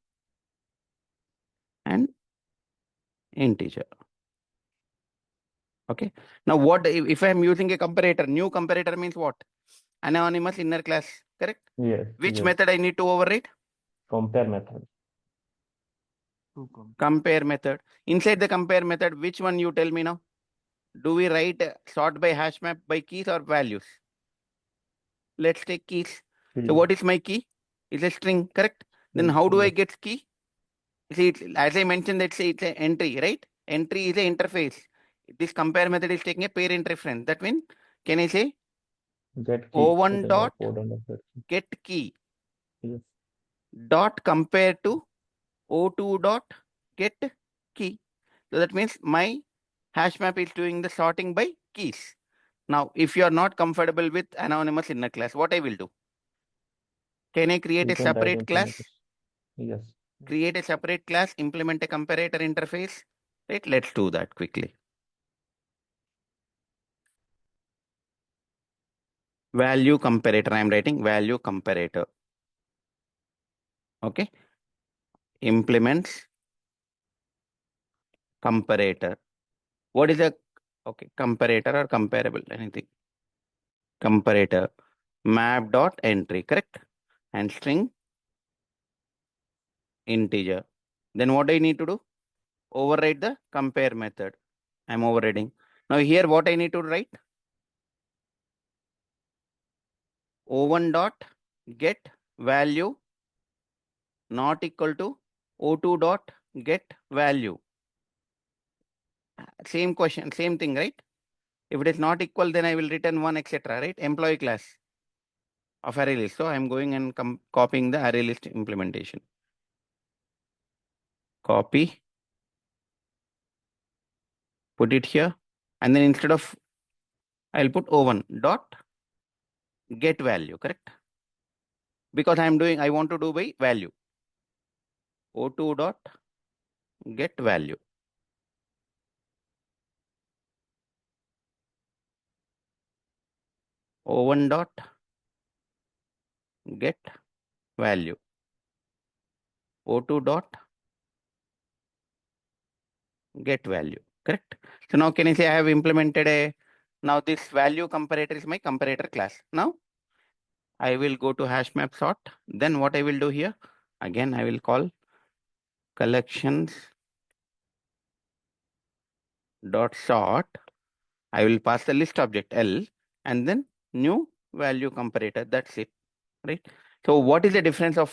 and integer. Okay. Now what if I am using a comparator? New comparator means what? Anonymous inner class, correct? Yes. Which Yes. method I need to override? Compare method. Compare method. Inside the compare method, which one you tell me now? Do we write sort by hash map by keys or values? Let's take keys. So what is my key? It's a string, correct? Then how do I get key? See, as I mentioned, it's an entry, right? Entry is an interface. This compare method is taking a parent reference. That means, can I say Get key. o1 Okay. dot Code and that. get key Yes. dot compare to o2 dot get key? So that means my hash map is doing the sorting by keys. Now, if you are not comfortable with anonymous inner class, what I will do? Can I create We a can write separate class? implementation. Yes. Create a separate class, implement a comparator interface. Right? Let's do that quickly. Value comparator. I am writing value comparator. Okay. Implements comparator. What is a comparator or comparable? Anything. Comparator. Map dot entry, correct? And string integer. Then what I need to do? Override the compare method. I'm overriding. Now here what I need to write? O1 dot get value not equal to O2 dot get value. Same question, same thing, right? If it is not equal, then I will return 1, etc. Right? Employee class of array list. So I'm going and copying the array list implementation. Copy, put it here, and then instead of I'll put O1 dot get value, correct? Because I want to do by value. O2 dot get value. O1 dot get value. O2 dot get value, correct? So now can I say I have implemented now this value comparator is my comparator class. Now I will go to hash map sort. Then what I will do here? Again, I will call collections dot sort. I will pass the list object L and then new value comparator. That's it, right? So what is the difference of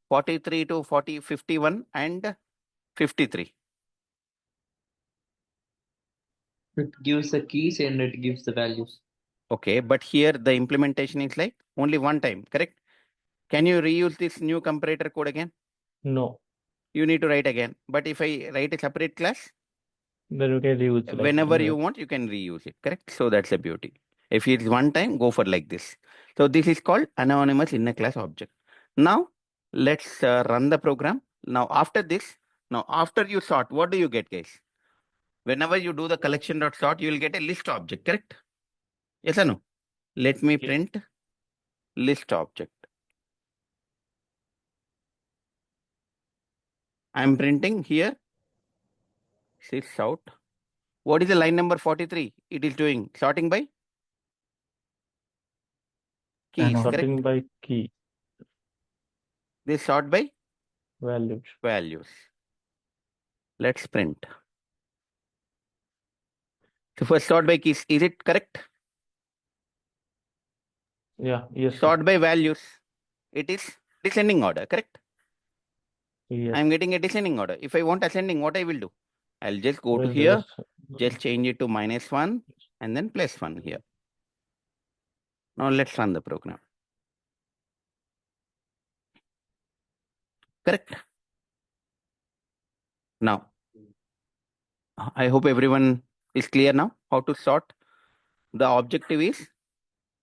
43 to 51 and 53? It gives the keys and it gives the values. Okay, but here the implementation is like only one time, correct? Can you reuse this new comparator code again? No. You need to write again. But if I write a separate class, Then you can reuse like whenever you want, you can reuse it, correct? So that's the beauty. If it's one time, go for like this. So this is called anonymous inner class object. Now let's run the program. Now after this, now after you sort, what do you get, guys? Whenever you do the collection dot sort, you will get a list object, correct? Yes or no? Let me Yes. print list object. I'm printing here. Sys out. What is the line number 43? It is doing sorting by keys, Anonymous. correct? Sorting by key They sort by values. values. Let's print. So first sort by keys, is it correct? Yeah. Yes, sir. Sort by values. It is descending order, correct? Yes. I'm getting a descending order. If I want ascending, what I will do? I'll just go to Well, here, just just change it to -1 and then +1 here. Now let's run the program. Correct? Now, I hope everyone is clear now how to sort. The objective is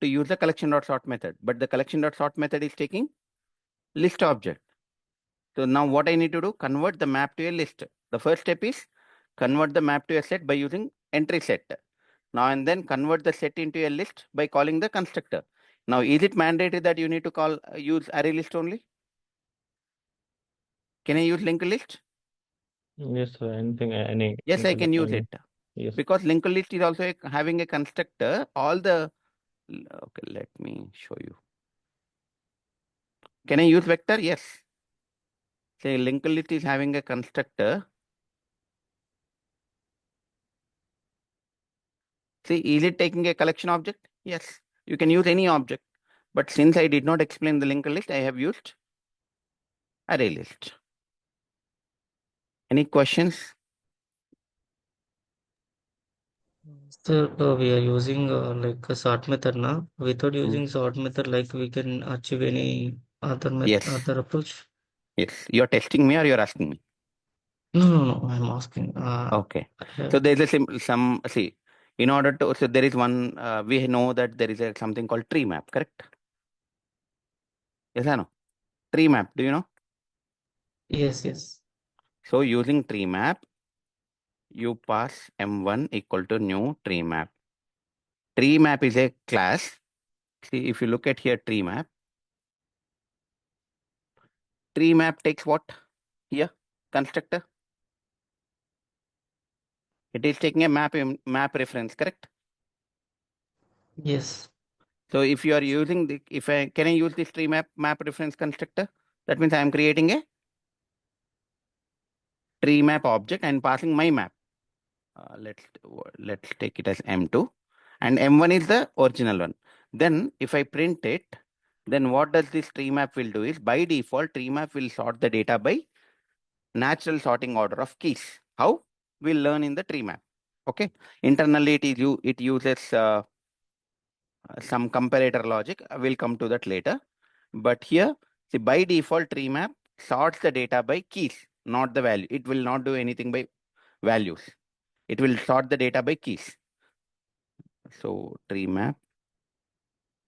to use the collection.sort method, but the collection.sort method is taking list object. So now what I need to do, convert the map to a list. The first step is convert the map to a set by using entry set. Now and then convert the set into a list by calling the constructor. Now, is it mandatory that you need to call use array list only? Can I use linked list? yes, sir. Anything, any. Yes, I can use any. it. Yes. Because linked list is also having a constructor. All the, okay, let me show you. Can I use vector? Yes. Say linked list is having a constructor. See, is it taking a collection object? Yes. You can use any object. But since I did not explain the linked list, I have used array list. Any questions? So we are using like a sort method now. Without using sort method, like we can achieve any other Yes. other approach. Yes. You're testing me or you're asking me? No, I'm asking. Okay. So there's a some see, in order to, so there is one, we know that there is a something called tree map, correct? Yes or no? Tree map, do you know? Yes. So using tree map, you pass M1 equal to new tree map. Tree map is a class. See, if you look at here, tree map takes what? Here, constructor. It is taking a map reference, correct? Yes. So if you are using the, can I use this tree map reference constructor? That means I am creating a tree map object and passing my map. Let's take it as M2 and M1 is the original one. Then if I print it, then what does this tree map will do is by default tree map will sort the data by natural sorting order of keys. How? We'll learn in the tree map. Okay. Internally it uses some comparator logic. We'll come to that later. But here, see, by default tree map sorts the data by keys, not the value. It will not do anything by values. It will sort the data by keys. So tree map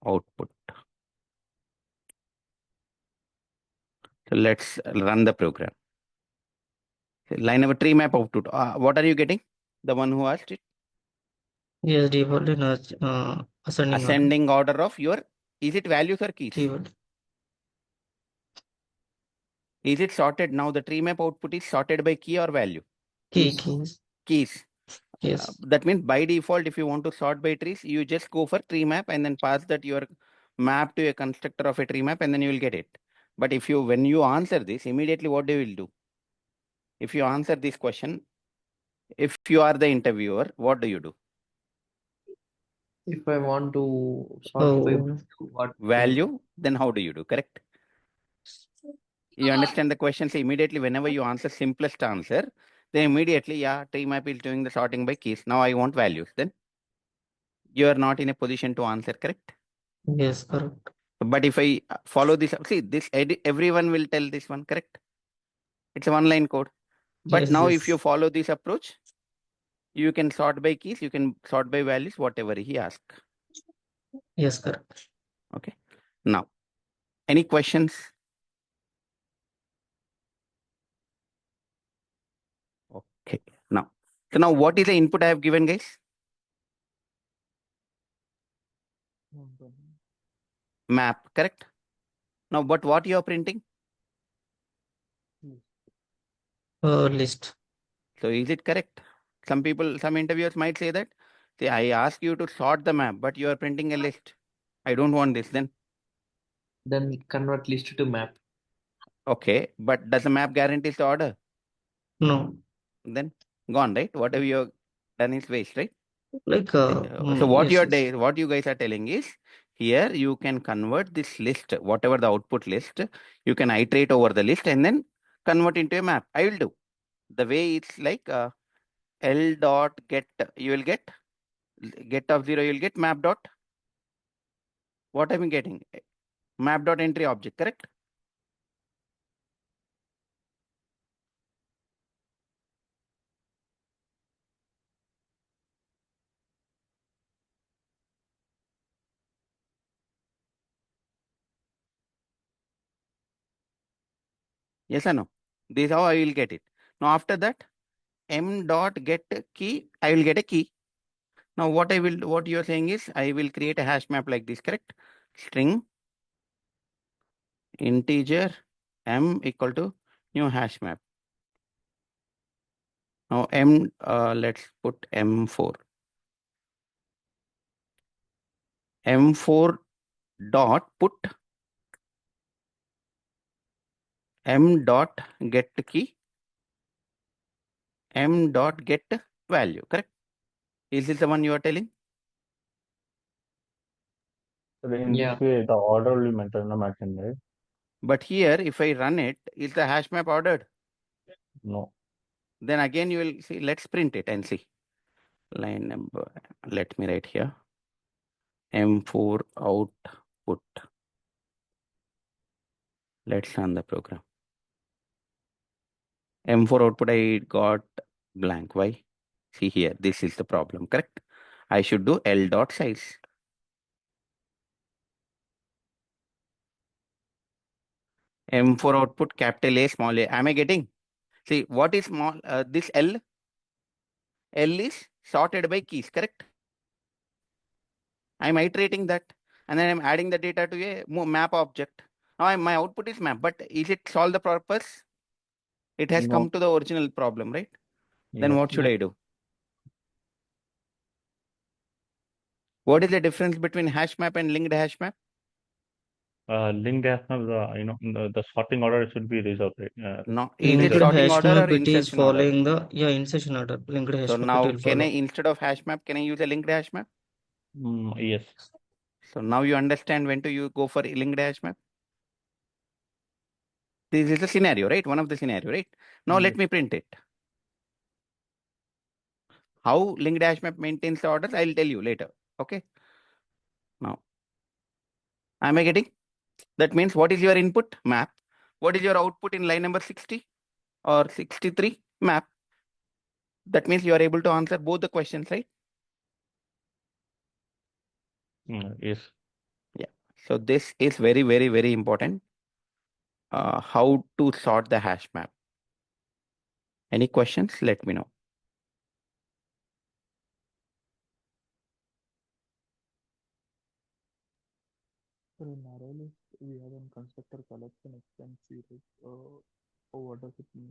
output. So let's run the program. Line of a tree map output. What are you getting? The one who asked it? Yes, default in Ascending order of your, is it values or keys? Default. Is it sorted? Now the tree map output is sorted by key or value? Keys. Keys. Yes. That means by default, if you want to sort by trees, you just go for tree map and then pass that your map to a constructor of a tree map and then you will get it. But if you, when you answer this, immediately what they will do? If you answer this question, if you are the interviewer, what do you do? If I want to sort by So what Value, then how do you do? Correct? You understand the question? So immediately, whenever you answer simplest answer, then immediately, yeah, tree map is doing the sorting by keys. Now I want values. Then you are not in a position to answer, correct? yes, correct. But if I follow this, see, everyone will tell this one, correct? It's a one line code. But Yes, now if you yes, follow this approach, you can sort by keys, you can sort by values, whatever he asks. yes, correct. Okay. Now, any questions? Okay. Now, so now what is the input I have given, guys? Map, correct? Now, but what you are printing? List. So is it correct? Some people, some interviewers might say that, say, I ask you to sort the map, but you are printing a list. I don't want this then. then convert list to map. Okay. But does the map guarantees the order? No, Then gone, right? Whatever you have done is waste, right? like So what yes, you are yes, what you guys are telling is here you can convert this list, whatever the output list, you can iterate over the list and then convert into a map. I will do. The way it's like L dot get, you will get of 0, you will get map dot. What am I getting? Map dot entry object, correct? Yes or no? This is how I will get it. Now after that, M dot get key, I will get a key. Now what you are saying is I will create a hash map like this, correct? String integer m equal to new hash map. Now m, let's put m4. M4 dot put m dot get key, m dot get value, correct? Is this the one you are telling? So in Yeah. this way, the order will be mentioned, right? But here, if I run it, is the hash map ordered? No. Then again you will see, let's print it and see. Line number, let me write here. M4 output. Let's run the program. M4 output I got blank. Why? See here, this is the problem, correct? I should do L dot size. M4 output capital A, small a. Am I getting? See, what is small? This L? L is sorted by keys, correct? I'm iterating that and then I'm adding the data to a map object. Now my output is map, but is it solve the purpose? It has No. come to the original problem, right? Then Yes. what should Yeah. I do? What is the difference between hash map and linked hash map? Linked hash map, the sorting order should be reserved, right? No, is it linked Instead, sorting hash order or map, it is insertion order? following the insertion order. Linked So hash map, it now will can I, follow. instead of hash map, can I use a linked hash map? yes. So now you understand when to you go for a linked hash map. This is a scenario, right? One of the scenario, right? Now let Yes. me print it. How linked hash map maintains the orders, I'll tell you later. Okay. Now, am I getting? That means what is your input? Map. What is your output in line number 60 or 63? Map. That means you are able to answer both the questions, right? Yes. Yeah. So this is very, very, very important. How to sort the hash map. Any questions? Let me know. So in array list, we have a constructor collection extension, right? What does it mean?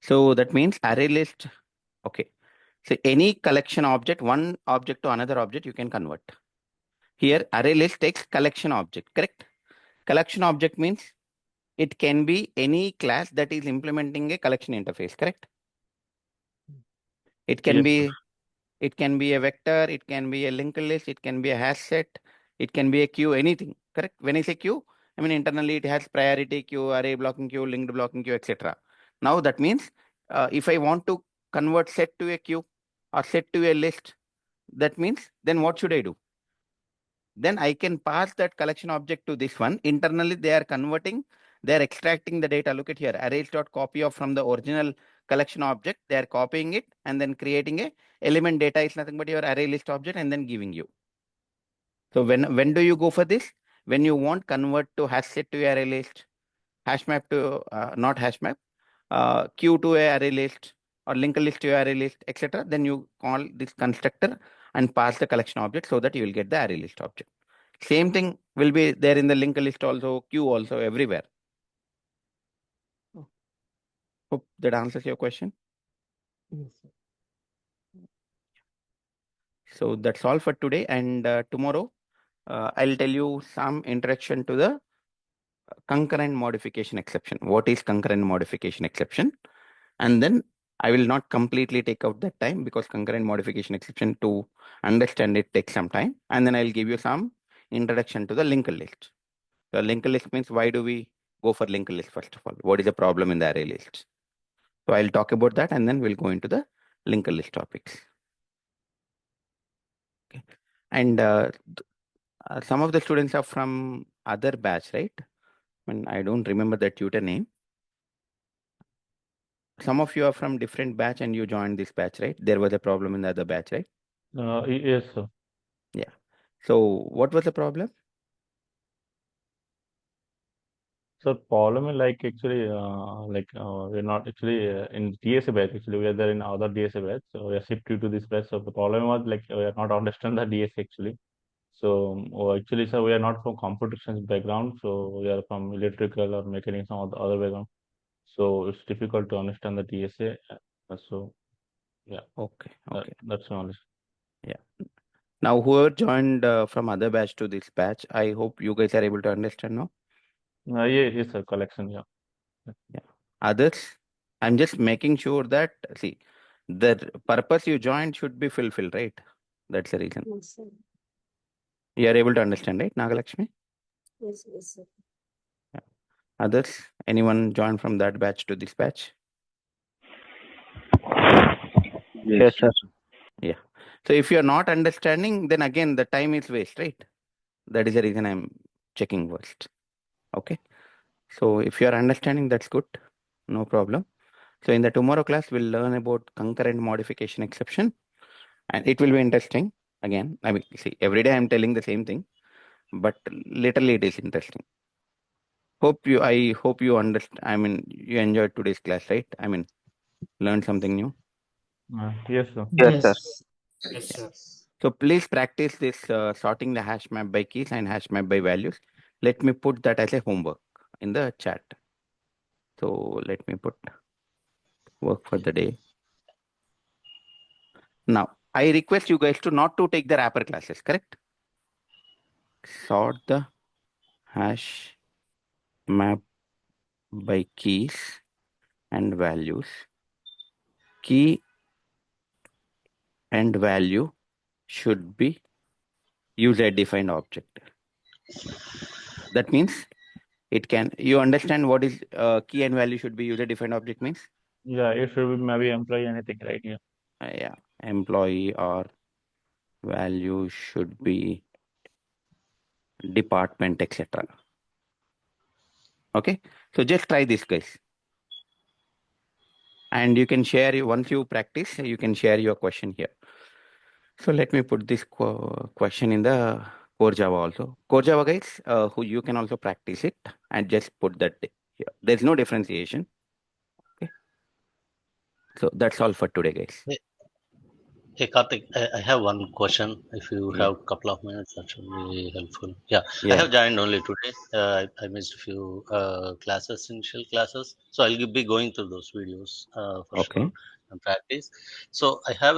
So that means array list. Okay. So any collection object, one object to another object, you can convert. Here array list takes collection object, correct? Collection object means It can be any class that is implementing a collection interface, correct? It can Yes, be sir. it can be a vector, it can be a linked list, it can be a hash set, it can be a queue, anything, correct? When I say queue, I mean internally it has priority queue, array blocking queue, linked blocking queue, etc. Now that means if I want to convert set to a queue or set to a list, that means then what should I do? Then I can pass that collection object to this one. Internally, they are converting, they are extracting the data. Look at here, arrays.copy of from the original collection object. They are copying it and then creating a element data is nothing but your array list object and then giving you. So when do you go for this? When you want convert to hash set to array list, hash map to not hash map, queue to a array list or link list to a array list, etc. Then you call this constructor and pass the collection object so that you will get the array list object. Same thing will be there in the link list also, queue also, everywhere. Oh. Hope that answers your question. Yes, sir. So that's all for today. And tomorrow, I'll tell you some introduction to the concurrent modification exception. What is concurrent modification exception? And then I will not completely take out that time because concurrent modification exception to understand it takes some time. And then I'll give you some introduction to the linked list. The linked list means why do we go for linked list first of all? What is the problem in the array list? So I'll talk about that and then we'll go into the linked list topics. Okay. And some of the students are from other batch, right? I mean, I don't remember the tutor name. Some of you are from different batch and you joined this batch, right? There was a problem in the other batch, right? Yes, sir. Yeah. So what was the problem? So problem is like actually we're not actually in DSA batch, actually we are there in other DSA batch, so we are shifted to this batch. So the problem was like we are not understand the DSA actually. So actually, sir, we are not from computer science background, so we are from electrical or mechanics or the other background. So it's difficult to understand the DSA. So yeah, Okay. Okay. that's knowledge. Yeah. Now whoever joined from other batch to this batch, I hope you guys are able to understand now. Yeah, yes, sir, collection, yeah. Yeah. Others, I'm just making sure that, see, the purpose you joined should be fulfilled, right? That's the reason. Yes, sir. You are able to understand, right, Nagalakshmi? Yes, yes, sir. Yeah. Others, anyone joined from that batch to this batch? Yes, sir. Yeah. So if you're not understanding, then again, the time is waste, right? That is the reason I'm checking first. Okay. So if you're understanding, that's good. No problem. So in the tomorrow class, we'll learn about concurrent modification exception. And it will be interesting. Again, I mean, see, every day I'm telling the same thing, but literally it is interesting. I hope you understand. I mean, you enjoyed today's class, right? I mean, learned something new. Yes, sir. Yes, sir. Yes, sir. So please practice this sorting the hash map by keys and hash map by values. Let me put that as a homework in the chat. So let me put work for the day. Now, I request you guys to not to take the wrapper classes, correct? Sort the hash map by keys and values. Key and value should be user-defined object. That means you understand what is key and value should be user-defined object means? Yeah, it should be maybe employee anything, right? Yeah. Yeah, employee or value should be department, etc. Okay, so just try this, guys. And you can share, once you practice, you can share your question here. So let me put this question in the core Java also. Core Java guys, who you can also practice it and just put that here. There's no differentiation. Okay. So that's all for today, guys. Hey Karthik, I have one question. If you Yeah. have a couple of minutes, that should be helpful. Yeah, I Yeah. have joined only today. I missed a few classes, initial classes. So I'll be going through those videos for Okay. sure and practice. So I have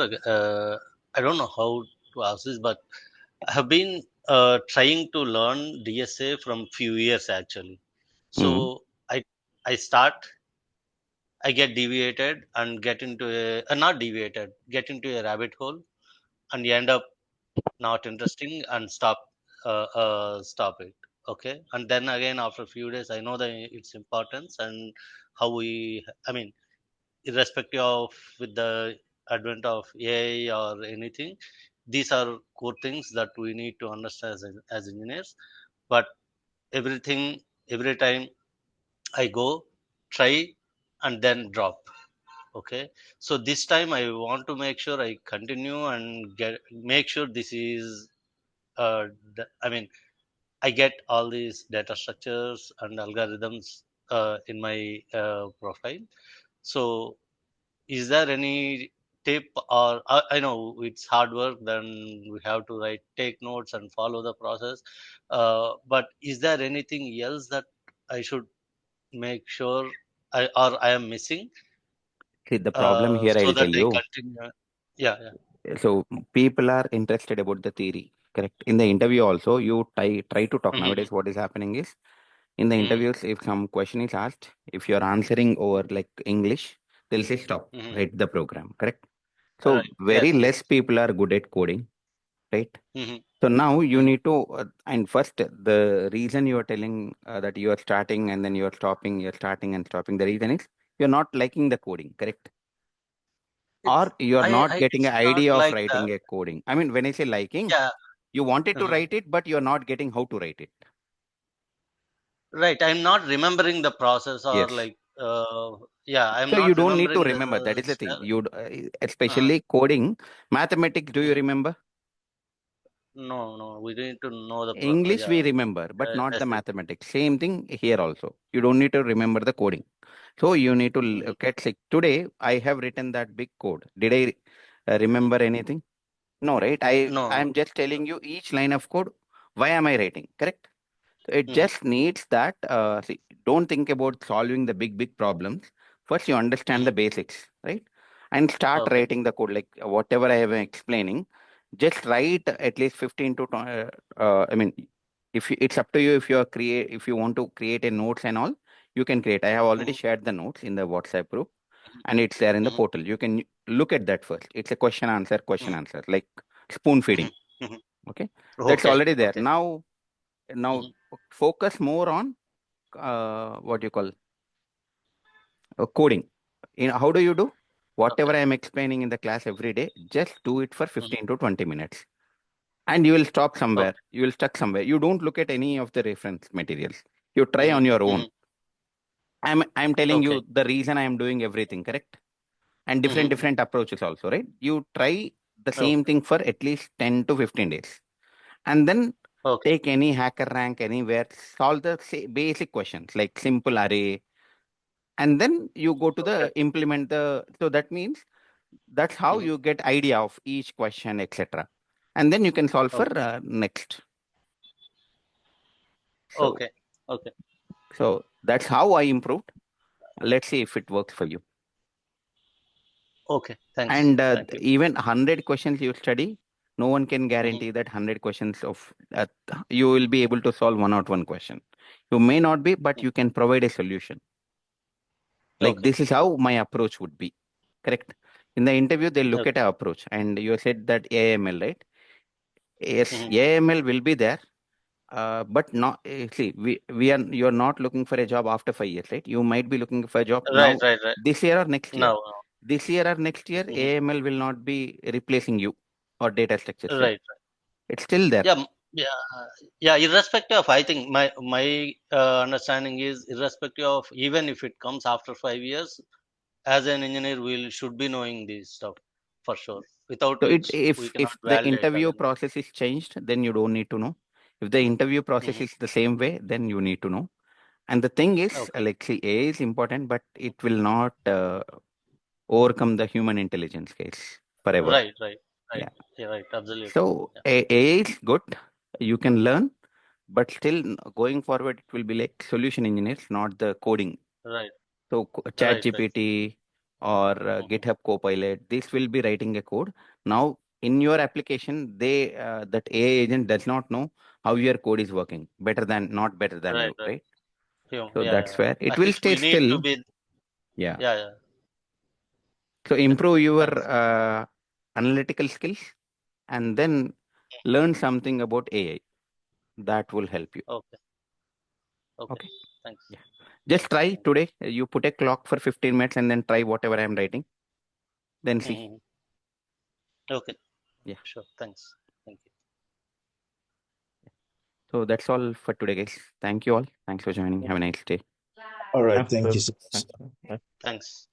I don't know how to ask this, but I have been trying to learn DSA from few years actually. Mm. So I I start, I get deviated and get into not deviated, get into a rabbit hole and you end up not interesting and stop it. Okay. And then again, after a few days, I know its importance and how I mean, irrespective of with the advent of AI or anything, these are core things that we need to understand as engineers. But everything, every time I go, try, and then drop. Okay. So this time I want to make sure I continue and make sure this is, I mean, I get all these data structures and algorithms in my profile. So is there any tip or I know it's hard work, then we have to take notes and follow the process. But is there anything else that I should make sure I am missing See, the problem here, so I'll that tell I you. continue? Yeah, yeah. So people are interested about the theory, correct? In the interview also, you try to talk. Mm-hmm, Nowadays, what is happening is, in the mm-hmm, interviews, if some question is asked, if you're answering over like English, they'll say stop, mm-hmm. write the program, correct? So Right. very Yes, less yes. people are good at coding, right? Mm-hmm, So now you mm-hmm, need to, and first, the reason you are telling that you are starting and then you are stopping, you're starting and stopping, the reason is you're not liking the coding, correct? it's Or you're not getting it's an not idea of like that. writing a coding. I mean, when I say liking, Yeah. you wanted to Uh-huh. write it, but you're not getting how to write it. Right. I'm not remembering the process or Yes. yeah, I'm So you not don't need to remembering the remember. That is the thing. step. You, Uh-huh. especially coding, mathematics. Do you Mhm. remember? No, no, we need to know the English we yeah, remember, but not the SAP. mathematics. Same thing here also. You don't need to remember the coding. So you need to Mhm. look at like today. I have written that big code. Did I Mhm. remember anything? No, right? I No, am just telling you each line of code. Why am I writing? Correct. So it no. just needs that. See, don't think about solving the big problems. First, you understand Mhm. the basics, right? And start Okay. writing the code like whatever I have been explaining. Just write at least 15 to 20, I mean, if you, it's up to you if you are create if you want to create a notes and all, you can create. I have already Mhm. shared the notes in the WhatsApp group, and it's there in the Mhm. portal. You can look at that first. It's a question Mhm. answer, like spoon Mhm. feeding. Mhm. Okay, that's Okay. already there. Okay. Now Mhm. focus more on what you call coding. How do you do? Okay. Whatever I am explaining in the class every day, just do it for Mhm. 15 to 20 minutes. And you will stop somewhere. Okay. You will stuck somewhere. You don't look at any of the reference materials. You try Mhm. on your own. Mhm. I'm telling Okay. you the reason I am doing everything, correct? And Mhm. different approaches also, right? You try the same Okay. thing for at least 10 to 15 days. And then Okay. take any hacker rank anywhere, solve the basic questions like simple array, and then you go to Okay. the implement the so that means that's how Mhm. you get idea of each question, etc. And then you can solve for Okay. next. So Okay. Okay. that's how I improved. Let's see if it works for you. Okay. Thanks. And Thank you. even 100 questions you study, no one can Mhm. guarantee that 100 questions of you will be able to solve one out one question. You may not be, but Mhm. you can provide a solution. Like Okay. this is how my approach would be. Correct. In the interview, they look at Okay. our approach, and you said that AML, right? Yes, Mhm. AML will be there, but not see. We are you're not looking for a job after 5 years, right? You might be looking for a job Right. now, Right. Right. this year or next year. Now. This year or next year, Mhm. AML will not be replacing you or data structures, right? Right. It's still there. Yeah, yeah, yeah. Irrespective of, I think my understanding is irrespective of even if it comes after 5 years, as an engineer, we should be knowing this stuff for sure. Without So which we cannot if the validate as interview an engineer. process is changed, then you don't need to know. If the interview process Hmm. is the same way, then you need to know. And the thing is, Okay. like, see, AI is important, but it will not overcome the human intelligence case forever. Right. Right. Right. Yeah. Yeah, right. Absolutely. So Yeah. AI is good. You can learn, but still going forward, it will be like solution engineers, not the coding. Right. So Chat Right. Right. GPT or Hmm. GitHub Copilot, this will be writing a code. Now, in your application, that AI agent does not know how your code is working better than not better than Right. you, Right. right? So that's where it At will least stay we need to still. be. Yeah. Yeah. So improve your Thanks. analytical skills and then learn something about AI. That will help you. Okay. Okay. Thanks. Yeah. Just try today. You put a clock for 15 minutes and then try whatever I am writing. Then see. Okay. Yeah. Sure. Thanks. Thank you. So that's all for today, guys. Thank you all. Thanks for joining. Have a nice day. All right. Thanks, Thank sir. you so much. Thanks. Bye. Thanks.